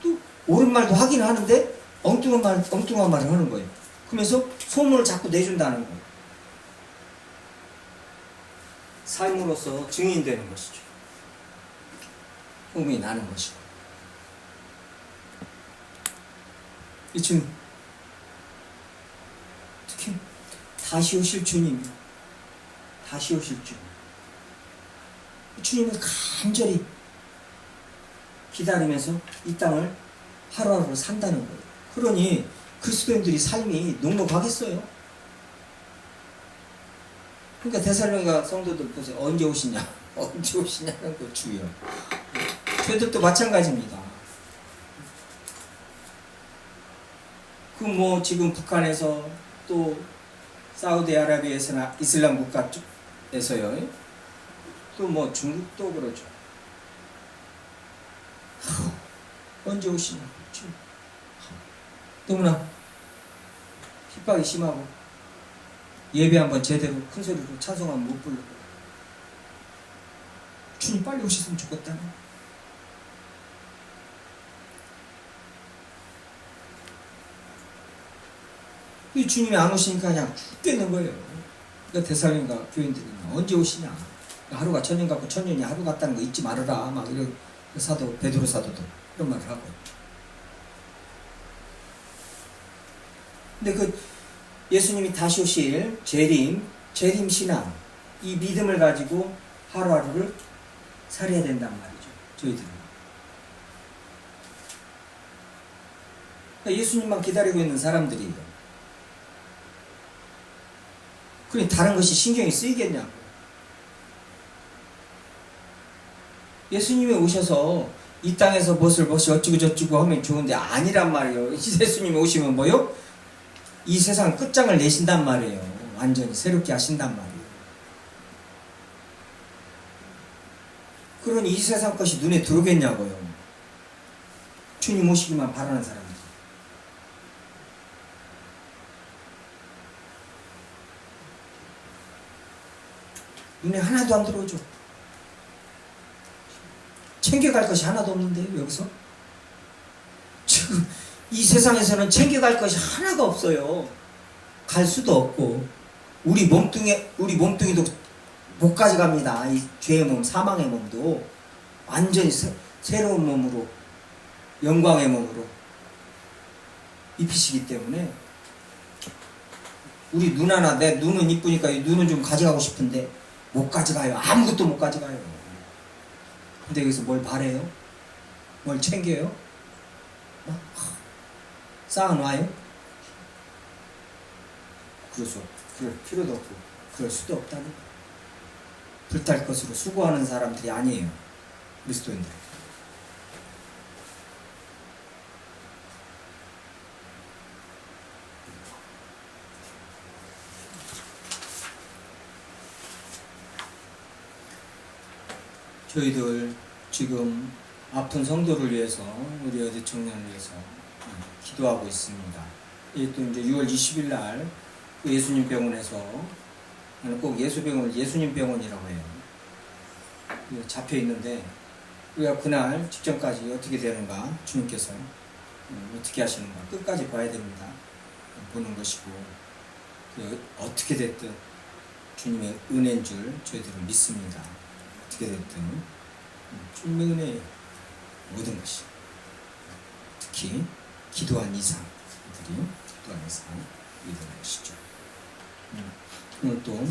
또 옳은 말도 하긴 하는데 엉뚱한 말을 하는 거예요. 그러면서 소문을 자꾸 내준다는 거예요. 삶으로서 증인되는 것이죠. 소문이 나는 것이고. 지금 특히 다시 오실 주님, 다시 오실 주님, 주님을 간절히 기다리면서 이 땅을 하루하루 산다는 거예요. 그러니 그리스도인들이 삶이 녹록하겠어요. 그러니까 데살로니가 성도들 보세요. 언제 오시냐? 언제 오시냐는 거 주여. 저희들도 마찬가지입니다. 그 뭐 지금 북한에서 또 사우디아라비아에서나 이슬람 국가 쪽에서요. 또 뭐 중국도 그러죠. 언제 오시냐. 너무나 핍박이 심하고 예배 한번 제대로 큰 소리로 찬송하면 못 부르고 주님 빨리 오셨으면 좋겠다네. 이 주님이 안 오시니까 그냥 죽겠는 거예요. 그러니까 데살로니가 교인들이 언제 오시냐. 하루가 천년 같고 천년이 하루 같다는 거 잊지 말아라. 막 이런 사도 베드로 사도도 그런 말을 하고. 근데 그 예수님이 다시 오실 재림 신앙, 이 믿음을 가지고 하루하루를 살아야 된단 말이죠. 저희들은. 그러니까 예수님만 기다리고 있는 사람들이에요. 그러니 다른 것이 신경이 쓰이겠냐고. 예수님이 오셔서 이 땅에서 무엇이 어찌고 저찌고 하면 좋은데 아니란 말이에요. 예수님이 오시면 뭐요? 이 세상 끝장을 내신단 말이에요. 완전히 새롭게 하신단 말이에요. 그러니 이 세상 것이 눈에 들어오겠냐고요. 주님 오시기만 바라는 사람이죠. 눈에 하나도 안 들어오죠. 챙겨갈 것이 하나도 없는데요, 여기서? 지금 이 세상에서는 챙겨갈 것이 하나도 없어요. 갈 수도 없고, 우리 몸뚱이도 못 가져갑니다. 이 죄의 몸, 사망의 몸도 완전히 새로운 몸으로, 영광의 몸으로 입히시기 때문에 우리 눈 하나, 내 눈은 이쁘니까 이 눈은 좀 가져가고 싶은데 못 가져가요. 아무것도 못 가져가요. 근데 여기서 뭘 바래요? 뭘 챙겨요? 쌓아놔요? 그럴 필요도 없고 그럴 수도 없다니. 불탈 것으로 수고하는 사람들이 아니에요. 그리스도인들. 저희들 지금 아픈 성도를 위해서, 우리 어디 청년을 위해서 기도하고 있습니다. 또 이제 6월 20일 날 예수님 병원에서, 꼭 예수병원을 예수님 병원이라고 해요. 잡혀 있는데 우리가 그날 직전까지 어떻게 되는가, 주님께서 어떻게 하시는가 끝까지 봐야 됩니다. 보는 것이고, 어떻게 됐든 주님의 은혜인 줄 저희들은 믿습니다. 어떻게 됐든 주님의 은혜예요. 모든 것이. 특히 기도한 이상, 기도한 이상 믿는 것이죠. 오늘 또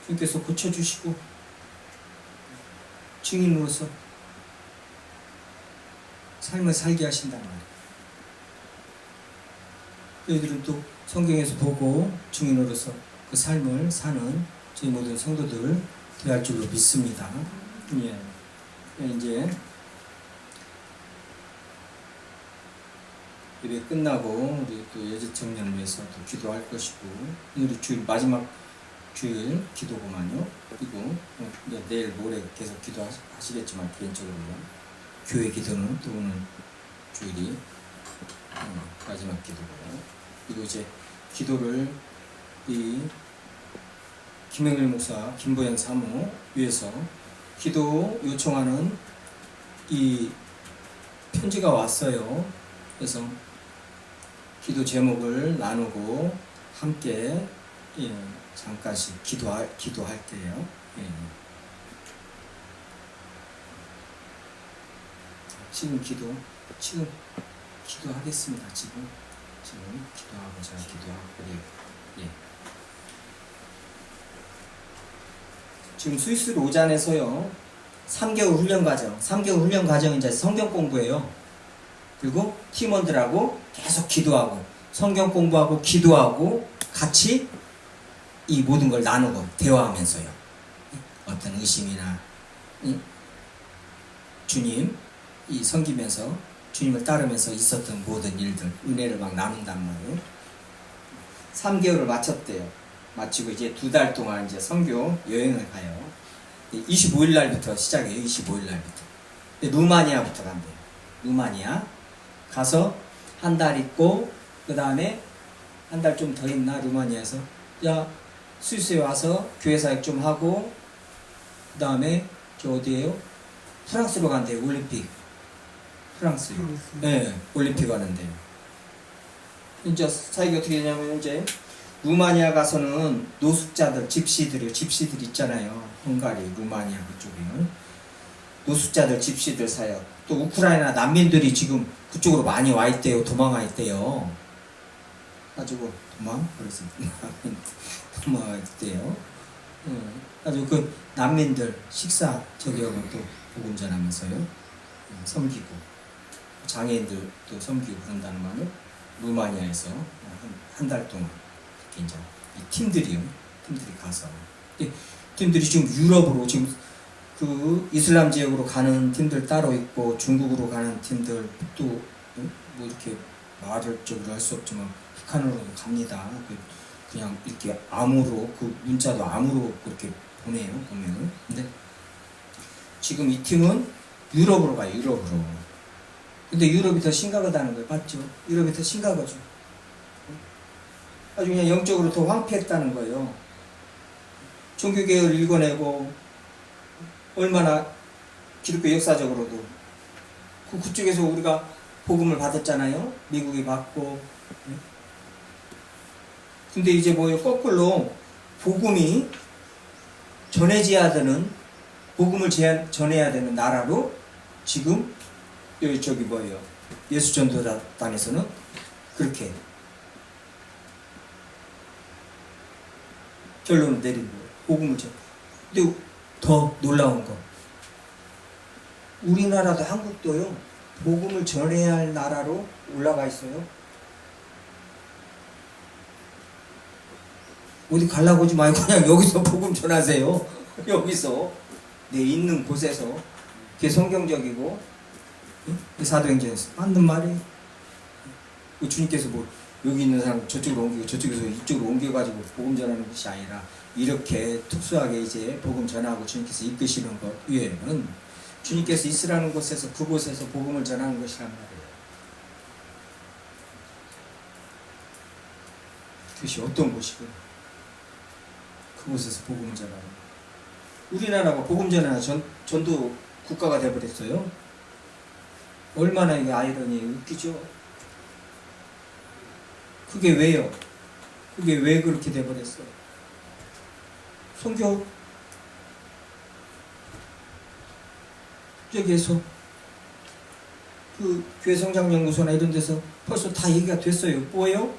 주님께서 고쳐주시고 증인으로서 삶을 살게 하신단 말이에요. 저희들은 또 성경에서 보고 증인으로서 그 삶을 사는 저희 모든 성도들 되어야 할 줄로 믿습니다. 예. 이제 예배 끝나고 우리 또 예제 청년을 위해서 또 기도할 것이고, 오늘이 주일 마지막 주일 기도구만요. 그리고 이제 내일 모레 계속 기도하시겠지만 개인적으로 교회 기도는 또 오늘 주일이 마지막 기도고, 그리고 이제 기도를 이 김영일 목사, 김보현 사모 위해서 기도 요청하는 이 편지가 왔어요. 그래서 기도 제목을 나누고 함께 잠깐씩 기도할게요. 지금 기도하겠습니다. 지금 기도하고 제가 기도하고 그래요. 지금 스위스 로잔에서요 3개월 훈련 과정은 이제 성경 공부예요. 그리고 팀원들하고 계속 기도하고 성경 공부하고 기도하고 같이 이 모든 걸 나누고 대화하면서요. 어떤 의심이나 주님 이 섬기면서 주님을 따르면서 있었던 모든 일들, 은혜를 막 나눈단 말이에요. 3개월을 마쳤대요. 마치고 이제 2달 동안 이제 선교 여행을 가요. 25일 날부터 시작해요. 25일 날부터. 루마니아부터 간대요. 루마니아 가서 한 달 있고 그 다음에 한 달 좀 더 있나 루마니아에서 야 스위스에 와서 교회 사역 좀 하고 그 다음에 저 어디에요? 프랑스로 간대요. 올림픽. 프랑스. 네, 올림픽 가는데요. 이제 사역이 어떻게 되냐면 이제 루마니아 가서는 노숙자들, 집시들 있잖아요. 헝가리, 루마니아 그쪽에는 노숙자들, 집시들 사역. 또 우크라이나 난민들이 지금 그쪽으로 많이 와 있대요. 도망와 있대요. 가지고 도망와 있대요. 아주 그 난민들 식사 저기하고 또 복음 전하면서요. 섬기고 장애인들도 섬기고 그런다는 말은 루마니아에서 한 달 동안 이렇게 이제 이 팀들이 가서 팀들이 지금 유럽으로 지금 그 이슬람 지역으로 가는 팀들 따로 있고 중국으로 가는 팀들 또 뭐 이렇게 말을 적으로 할 수 없지만 북한으로 갑니다. 그냥 이렇게 암으로 그 문자도 암으로 그렇게 보내요 보면은. 근데 지금 이 팀은 유럽으로 가요. 유럽으로. 근데 유럽이 더 심각하다는 거예요. 맞죠? 유럽이 더 심각하죠. 아주 그냥 영적으로 더 황폐했다는 거예요. 종교개혁을 일궈내고 얼마나 기독교 역사적으로도 그쪽에서 우리가 복음을 받았잖아요. 미국이 받고. 근데 이제 뭐예요? 거꾸로 복음이 전해져야 되는 복음을 전해야 되는 나라로 지금 여기 저기 뭐예요? 예수 전도단에서는 그렇게 결론을 내린 거예요. 복음을 전. 근데 더 놀라운 거, 우리나라도 한국도요. 복음을 전해야 할 나라로 올라가 있어요. 어디 가려고 하지 말고 그냥 여기서 복음 전하세요. 여기서 내 있는 곳에서 그게 성경적이고 사도행전에서 맞는 말이에요. 주님께서 뭐 여기 있는 사람 저쪽으로 옮기고 저쪽에서 이쪽으로 옮겨가지고 복음 전하는 것이 아니라 이렇게 특수하게 이제 복음 전하고 주님께서 이끄시는 것 위에는 주님께서 있으라는 곳에서 그곳에서 복음을 전하는 것이란 말이에요. 그것이 어떤 곳이고 그곳에서 복음을 전하는 우리나라가 복음 전하는 전도 국가가 되어버렸어요. 얼마나 이게 아이러니 웃기죠? 그게 왜요? 그게 왜 그렇게 돼버렸어요? 선교 여기에서 그 교회 성장연구소나 이런 데서 벌써 다 얘기가 됐어요. 뭐예요?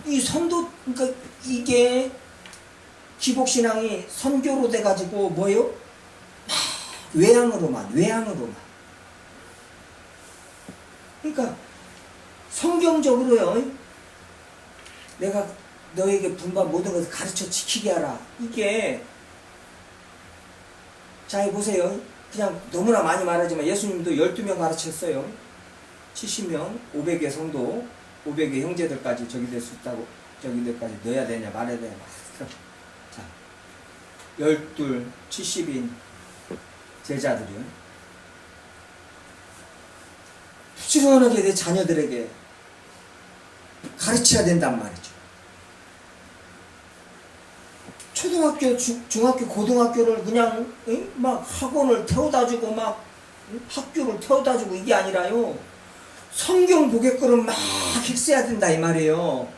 이 선도, 그러니까 이게 기복신앙이 선교로 돼가지고 뭐예요? 외향으로만. 그러니까 성경적으로요. 내가 너에게 분반 모든 것을 가르쳐 지키게 하라. 이게 자 보세요. 그냥 너무나 많이 말하지만 예수님도 12명 가르쳤어요. 70명, 500의 성도, 500의 형제들까지 저기 될 수 있다고, 저기들까지 넣어야 되냐 말아야 되냐. 자, 12, 70인 제자들이요. 부지런하게 내 자녀들에게 가르쳐야 된단 말이죠. 초등학교, 중학교, 고등학교를 그냥 막 학원을 태워다주고 막 학교를 태워다주고 이게 아니라요. 성경 보게끔 막 했어야 된다 이 말이에요.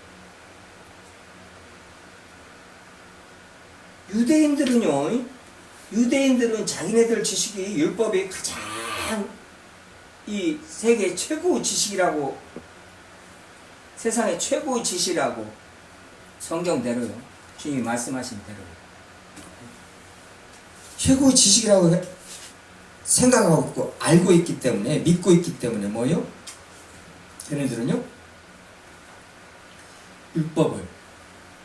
유대인들은 자기네들 지식이 율법이 가장 이 세계 최고의 지식이라고, 세상의 최고의 지식이라고 성경대로요. 주님이 말씀하신 대로 최고의 지식이라고 생각하고 있고 알고 있기 때문에, 믿고 있기 때문에 뭐요? 걔네들은요, 율법을,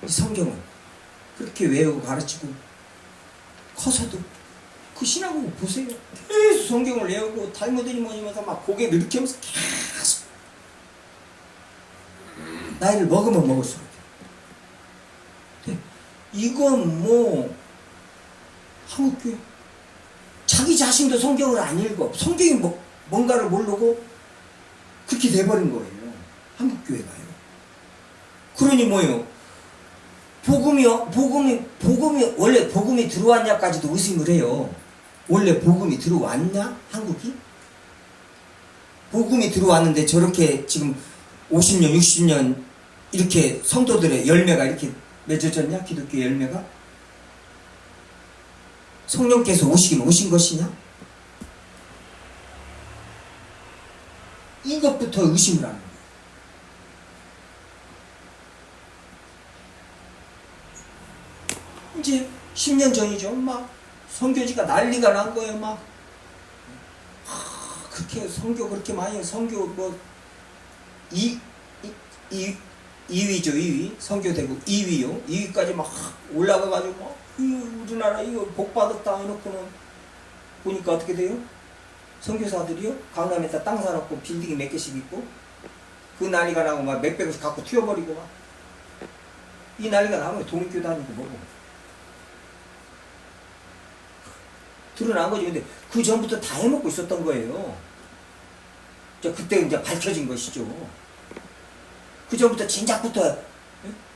이 성경을 그렇게 외우고 가르치고 커서도 그 신앙을 보세요. 계속 성경을 외우고 달무드니 뭐니면서 막 고개를 이렇게 하면서 계속 나이를 먹으면 먹을수록 이건 뭐 한국교회 자기 자신도 성경을 안 읽어. 성경이 뭔가를 모르고 그렇게 돼버린 거예요. 한국교회가요. 그러니 뭐예요? 복음이 원래 복음이 들어왔냐까지도 의심을 해요. 원래 복음이 들어왔냐? 한국이? 복음이 들어왔는데 저렇게 지금 50년, 60년 이렇게 성도들의 열매가 이렇게 맺어졌냐? 기독교 열매가? 성령께서 오시긴 오신 것이냐? 이것부터 의심을 하는 거예요. 이제 10년 전이죠. 막 선교지가 난리가 난 거예요. 막 그렇게 선교 그렇게 많이 선교 뭐 2위죠. 2위 선교되고 2위요. 2위까지 막 올라가가지고 막 우리나라 이거 복 받았다 해놓고는 보니까 어떻게 돼요? 선교사들이요 강남에다 땅 사놓고 빌딩이 몇 개씩 있고 그 난리가 나고 막 몇백원씩 갖고 튀어버리고 막 이 난리가 나면 독립교 다니고 뭐고 드러난 거지. 근데 그 전부터 다 해먹고 있었던 거예요. 그때 이제 밝혀진 것이죠. 그 전부터 진작부터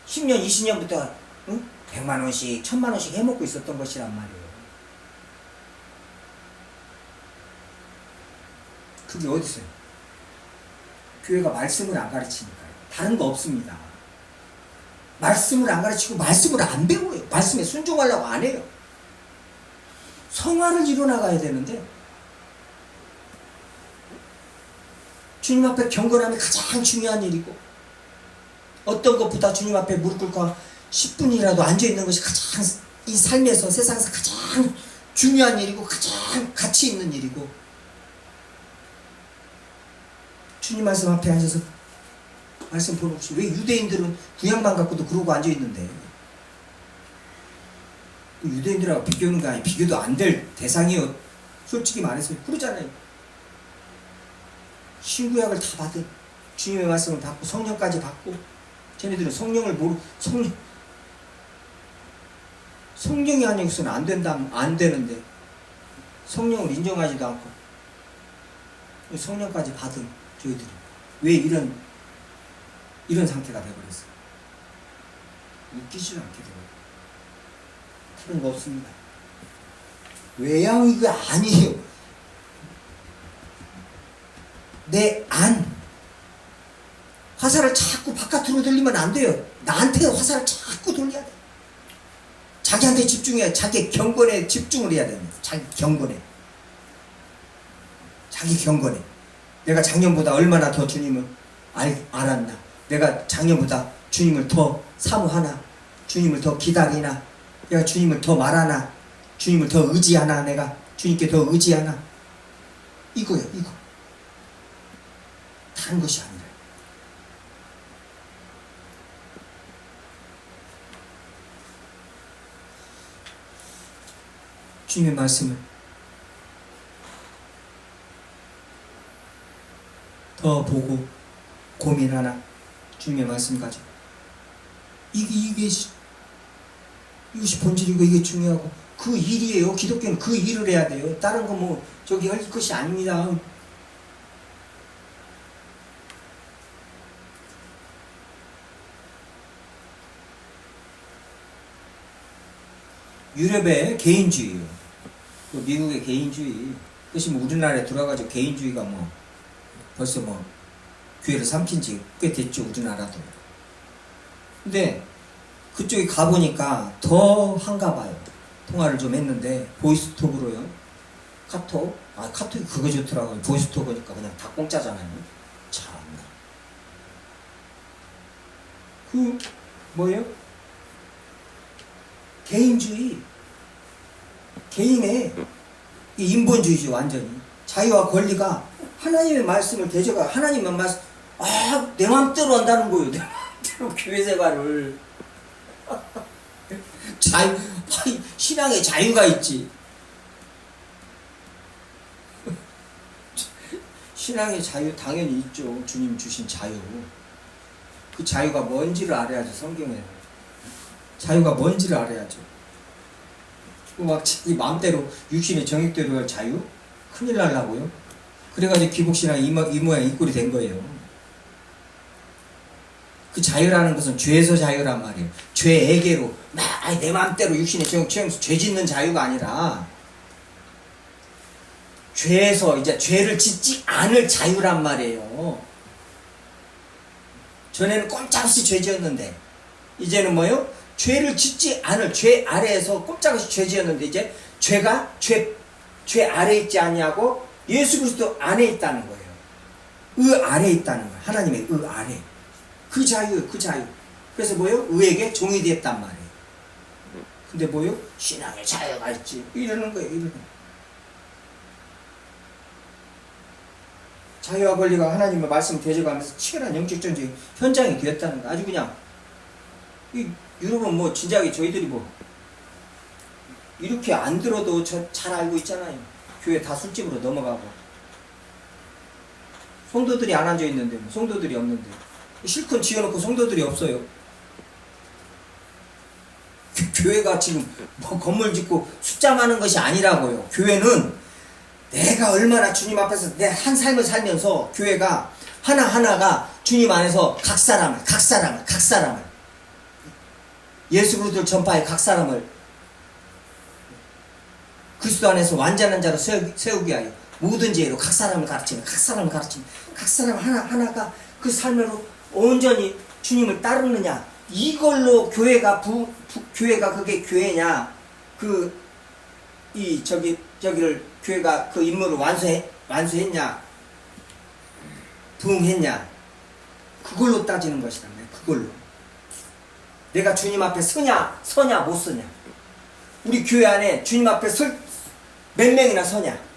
10년, 20년부터 100만 원씩, 1000만 원씩 해먹고 있었던 것이란 말이에요. 그게 어디 있어요? 교회가 말씀을 안 가르치니까요. 다른 거 없습니다. 말씀을 안 가르치고 말씀을 안 배워요. 말씀에 순종하려고 안 해요. 성화를 이뤄나가야 되는데 주님 앞에 경건함이 가장 중요한 일이고 어떤 것보다 주님 앞에 무릎 꿇고 10분이라도 앉아있는 것이 가장 이 삶에서 세상에서 가장 중요한 일이고 가장 가치 있는 일이고 주님 말씀 앞에 앉아서 말씀 보는 것이 왜 유대인들은 구약만 갖고도 그러고 앉아있는데 유대인들하고 비교하는 게 아니고 비교도 안 될 대상이요. 솔직히 말해서 그러잖아요. 신구약을 다 받은 주님의 말씀을 받고 성령까지 받고 쟤네들은 성령을 성령이 아니고서는 안 된다면 안 되는데 성령을 인정하지도 않고 성령까지 받은 저희들이 왜 이런 상태가 되어버렸어요. 웃기지도 않게 되고 그런 거 없습니다. 외양이가 아니에요. 내 안 화살을 자꾸 바깥으로 돌리면 안 돼요. 나한테 화살을 자꾸 돌려야 돼. 자기한테 집중해야 자기 경건에 집중을 해야 됩니다. 자기 경건에 내가 작년보다 얼마나 더 주님을 알았나, 내가 작년보다 주님을 더 사모하나, 주님을 더 기다리나, 내가 주님을 더 말하나, 주님을 더 의지하나, 내가 주님께 더 의지하나, 이거요. 이거 다른 것이 아니라 주님의 말씀을 더 보고 고민하나, 주님의 말씀 가지고 이것이 본질이고 이게 중요하고 그 일이에요. 기독교는 그 일을 해야 돼요. 다른 거 뭐 저기 할 것이 아닙니다. 유럽의 개인주의요. 미국의 개인주의. 그것이 뭐 우리나라에 들어와가지고 개인주의가 뭐 벌써 뭐 교회를 삼킨 지 꽤 됐죠. 우리나라도. 근데 그쪽에 가보니까 더 한가 봐요. 통화를 좀 했는데 보이스톡으로요. 카톡이 그거 좋더라고요. 보이스톡이니까 그냥 다 공짜잖아요. 참나. 그 뭐예요? 개인주의. 개인의 인본주의죠. 완전히. 자유와 권리가 하나님의 말씀을 대적하 하나님의 말씀 내 맘대로 한다는 거예요. 내 맘대로 교회 생활을 신앙에 자유가 있지. 신앙의 자유 당연히 있죠. 주님 주신 자유. 그 자유가 뭔지를 알아야지. 성경에 자유가 뭔지를 알아야죠. 막 이 마음대로 육신의 정욕대로 할 자유? 큰일 날라고요. 그래가지고 기복신앙 이 모양 이 꼴이 된 거예요. 그 자유라는 것은 죄에서 자유란 말이에요. 죄에게로 내 마음대로 육신의 정욕 취하면서 죄 짓는 자유가 아니라 죄에서 이제 죄를 짓지 않을 자유란 말이에요. 전에는 꼼짝없이 죄 지었는데 이제는 뭐요? 죄를 짓지 않을 죄 아래에서 꼼짝없이 죄 지었는데 이제 죄가 죄 아래에 있지 아니하고 예수 그리스도 안에 있다는 거예요. 의 아래에 있다는 거예요. 하나님의 의 아래. 그 자유, 그 자유. 그래서 뭐요? 의에게 종이 됐단 말이에요. 근데 뭐요? 신앙의 자유가 있지. 이러는 거예요. 이러는 거예요. 자유와 권리가 하나님의 말씀을 대적하면서 치열한 영적 전쟁 현장이 되었다는 거. 아주 그냥 유럽은 뭐 진작에 저희들이 뭐 이렇게 안 들어도 잘 알고 있잖아요. 교회 다 술집으로 넘어가고 성도들이 안 앉아 있는데 뭐 성도들이 없는데 실컷 지어놓고 성도들이 없어요. 교회가 지금 뭐 건물 짓고 숫자 많은 것이 아니라고요. 교회는 내가 얼마나 주님 앞에서 내 한 삶을 살면서 교회가 하나하나가 주님 안에서 각 사람을 예수 그리스도를 전파해 각 사람을 그리스도 안에서 완전한 자로 세우기 위하여 모든 죄로 각 사람을 가르치는 각 사람 하나하나가 그 삶으로 온전히 주님을 따르느냐 이걸로 교회가 교회가 그게 교회냐 저기를 교회가 그 임무를 완수했냐 부응했냐 그걸로 따지는 것이란 말이야. 그걸로 내가 주님 앞에 서냐 못 서냐 우리 교회 안에 주님 앞에 몇 명이나 서냐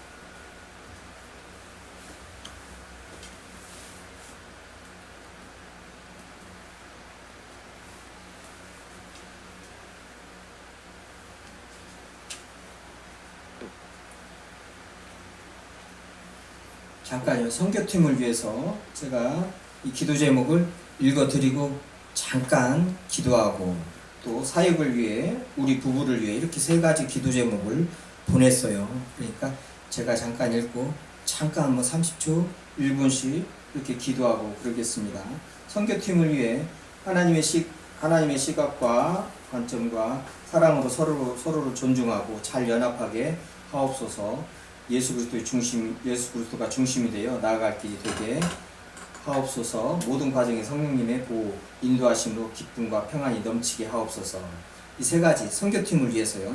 잠깐요. 선교팀을 위해서 제가 이 기도 제목을 읽어드리고 잠깐 기도하고 또 사역을 위해 우리 부부를 위해 이렇게 세 가지 기도 제목을 보냈어요. 그러니까 제가 잠깐 읽고 잠깐 뭐 30초 1분씩 이렇게 기도하고 그러겠습니다. 선교팀을 위해 하나님의 시각과 관점과 사랑으로 서로를 존중하고 잘 연합하게 하옵소서. 예수 그리스도가 중심이 되어 나아갈 길이 되게 하옵소서. 모든 과정에 성령님의 보호, 인도하심으로 기쁨과 평안이 넘치게 하옵소서. 이 세 가지 선교팀을 위해서요.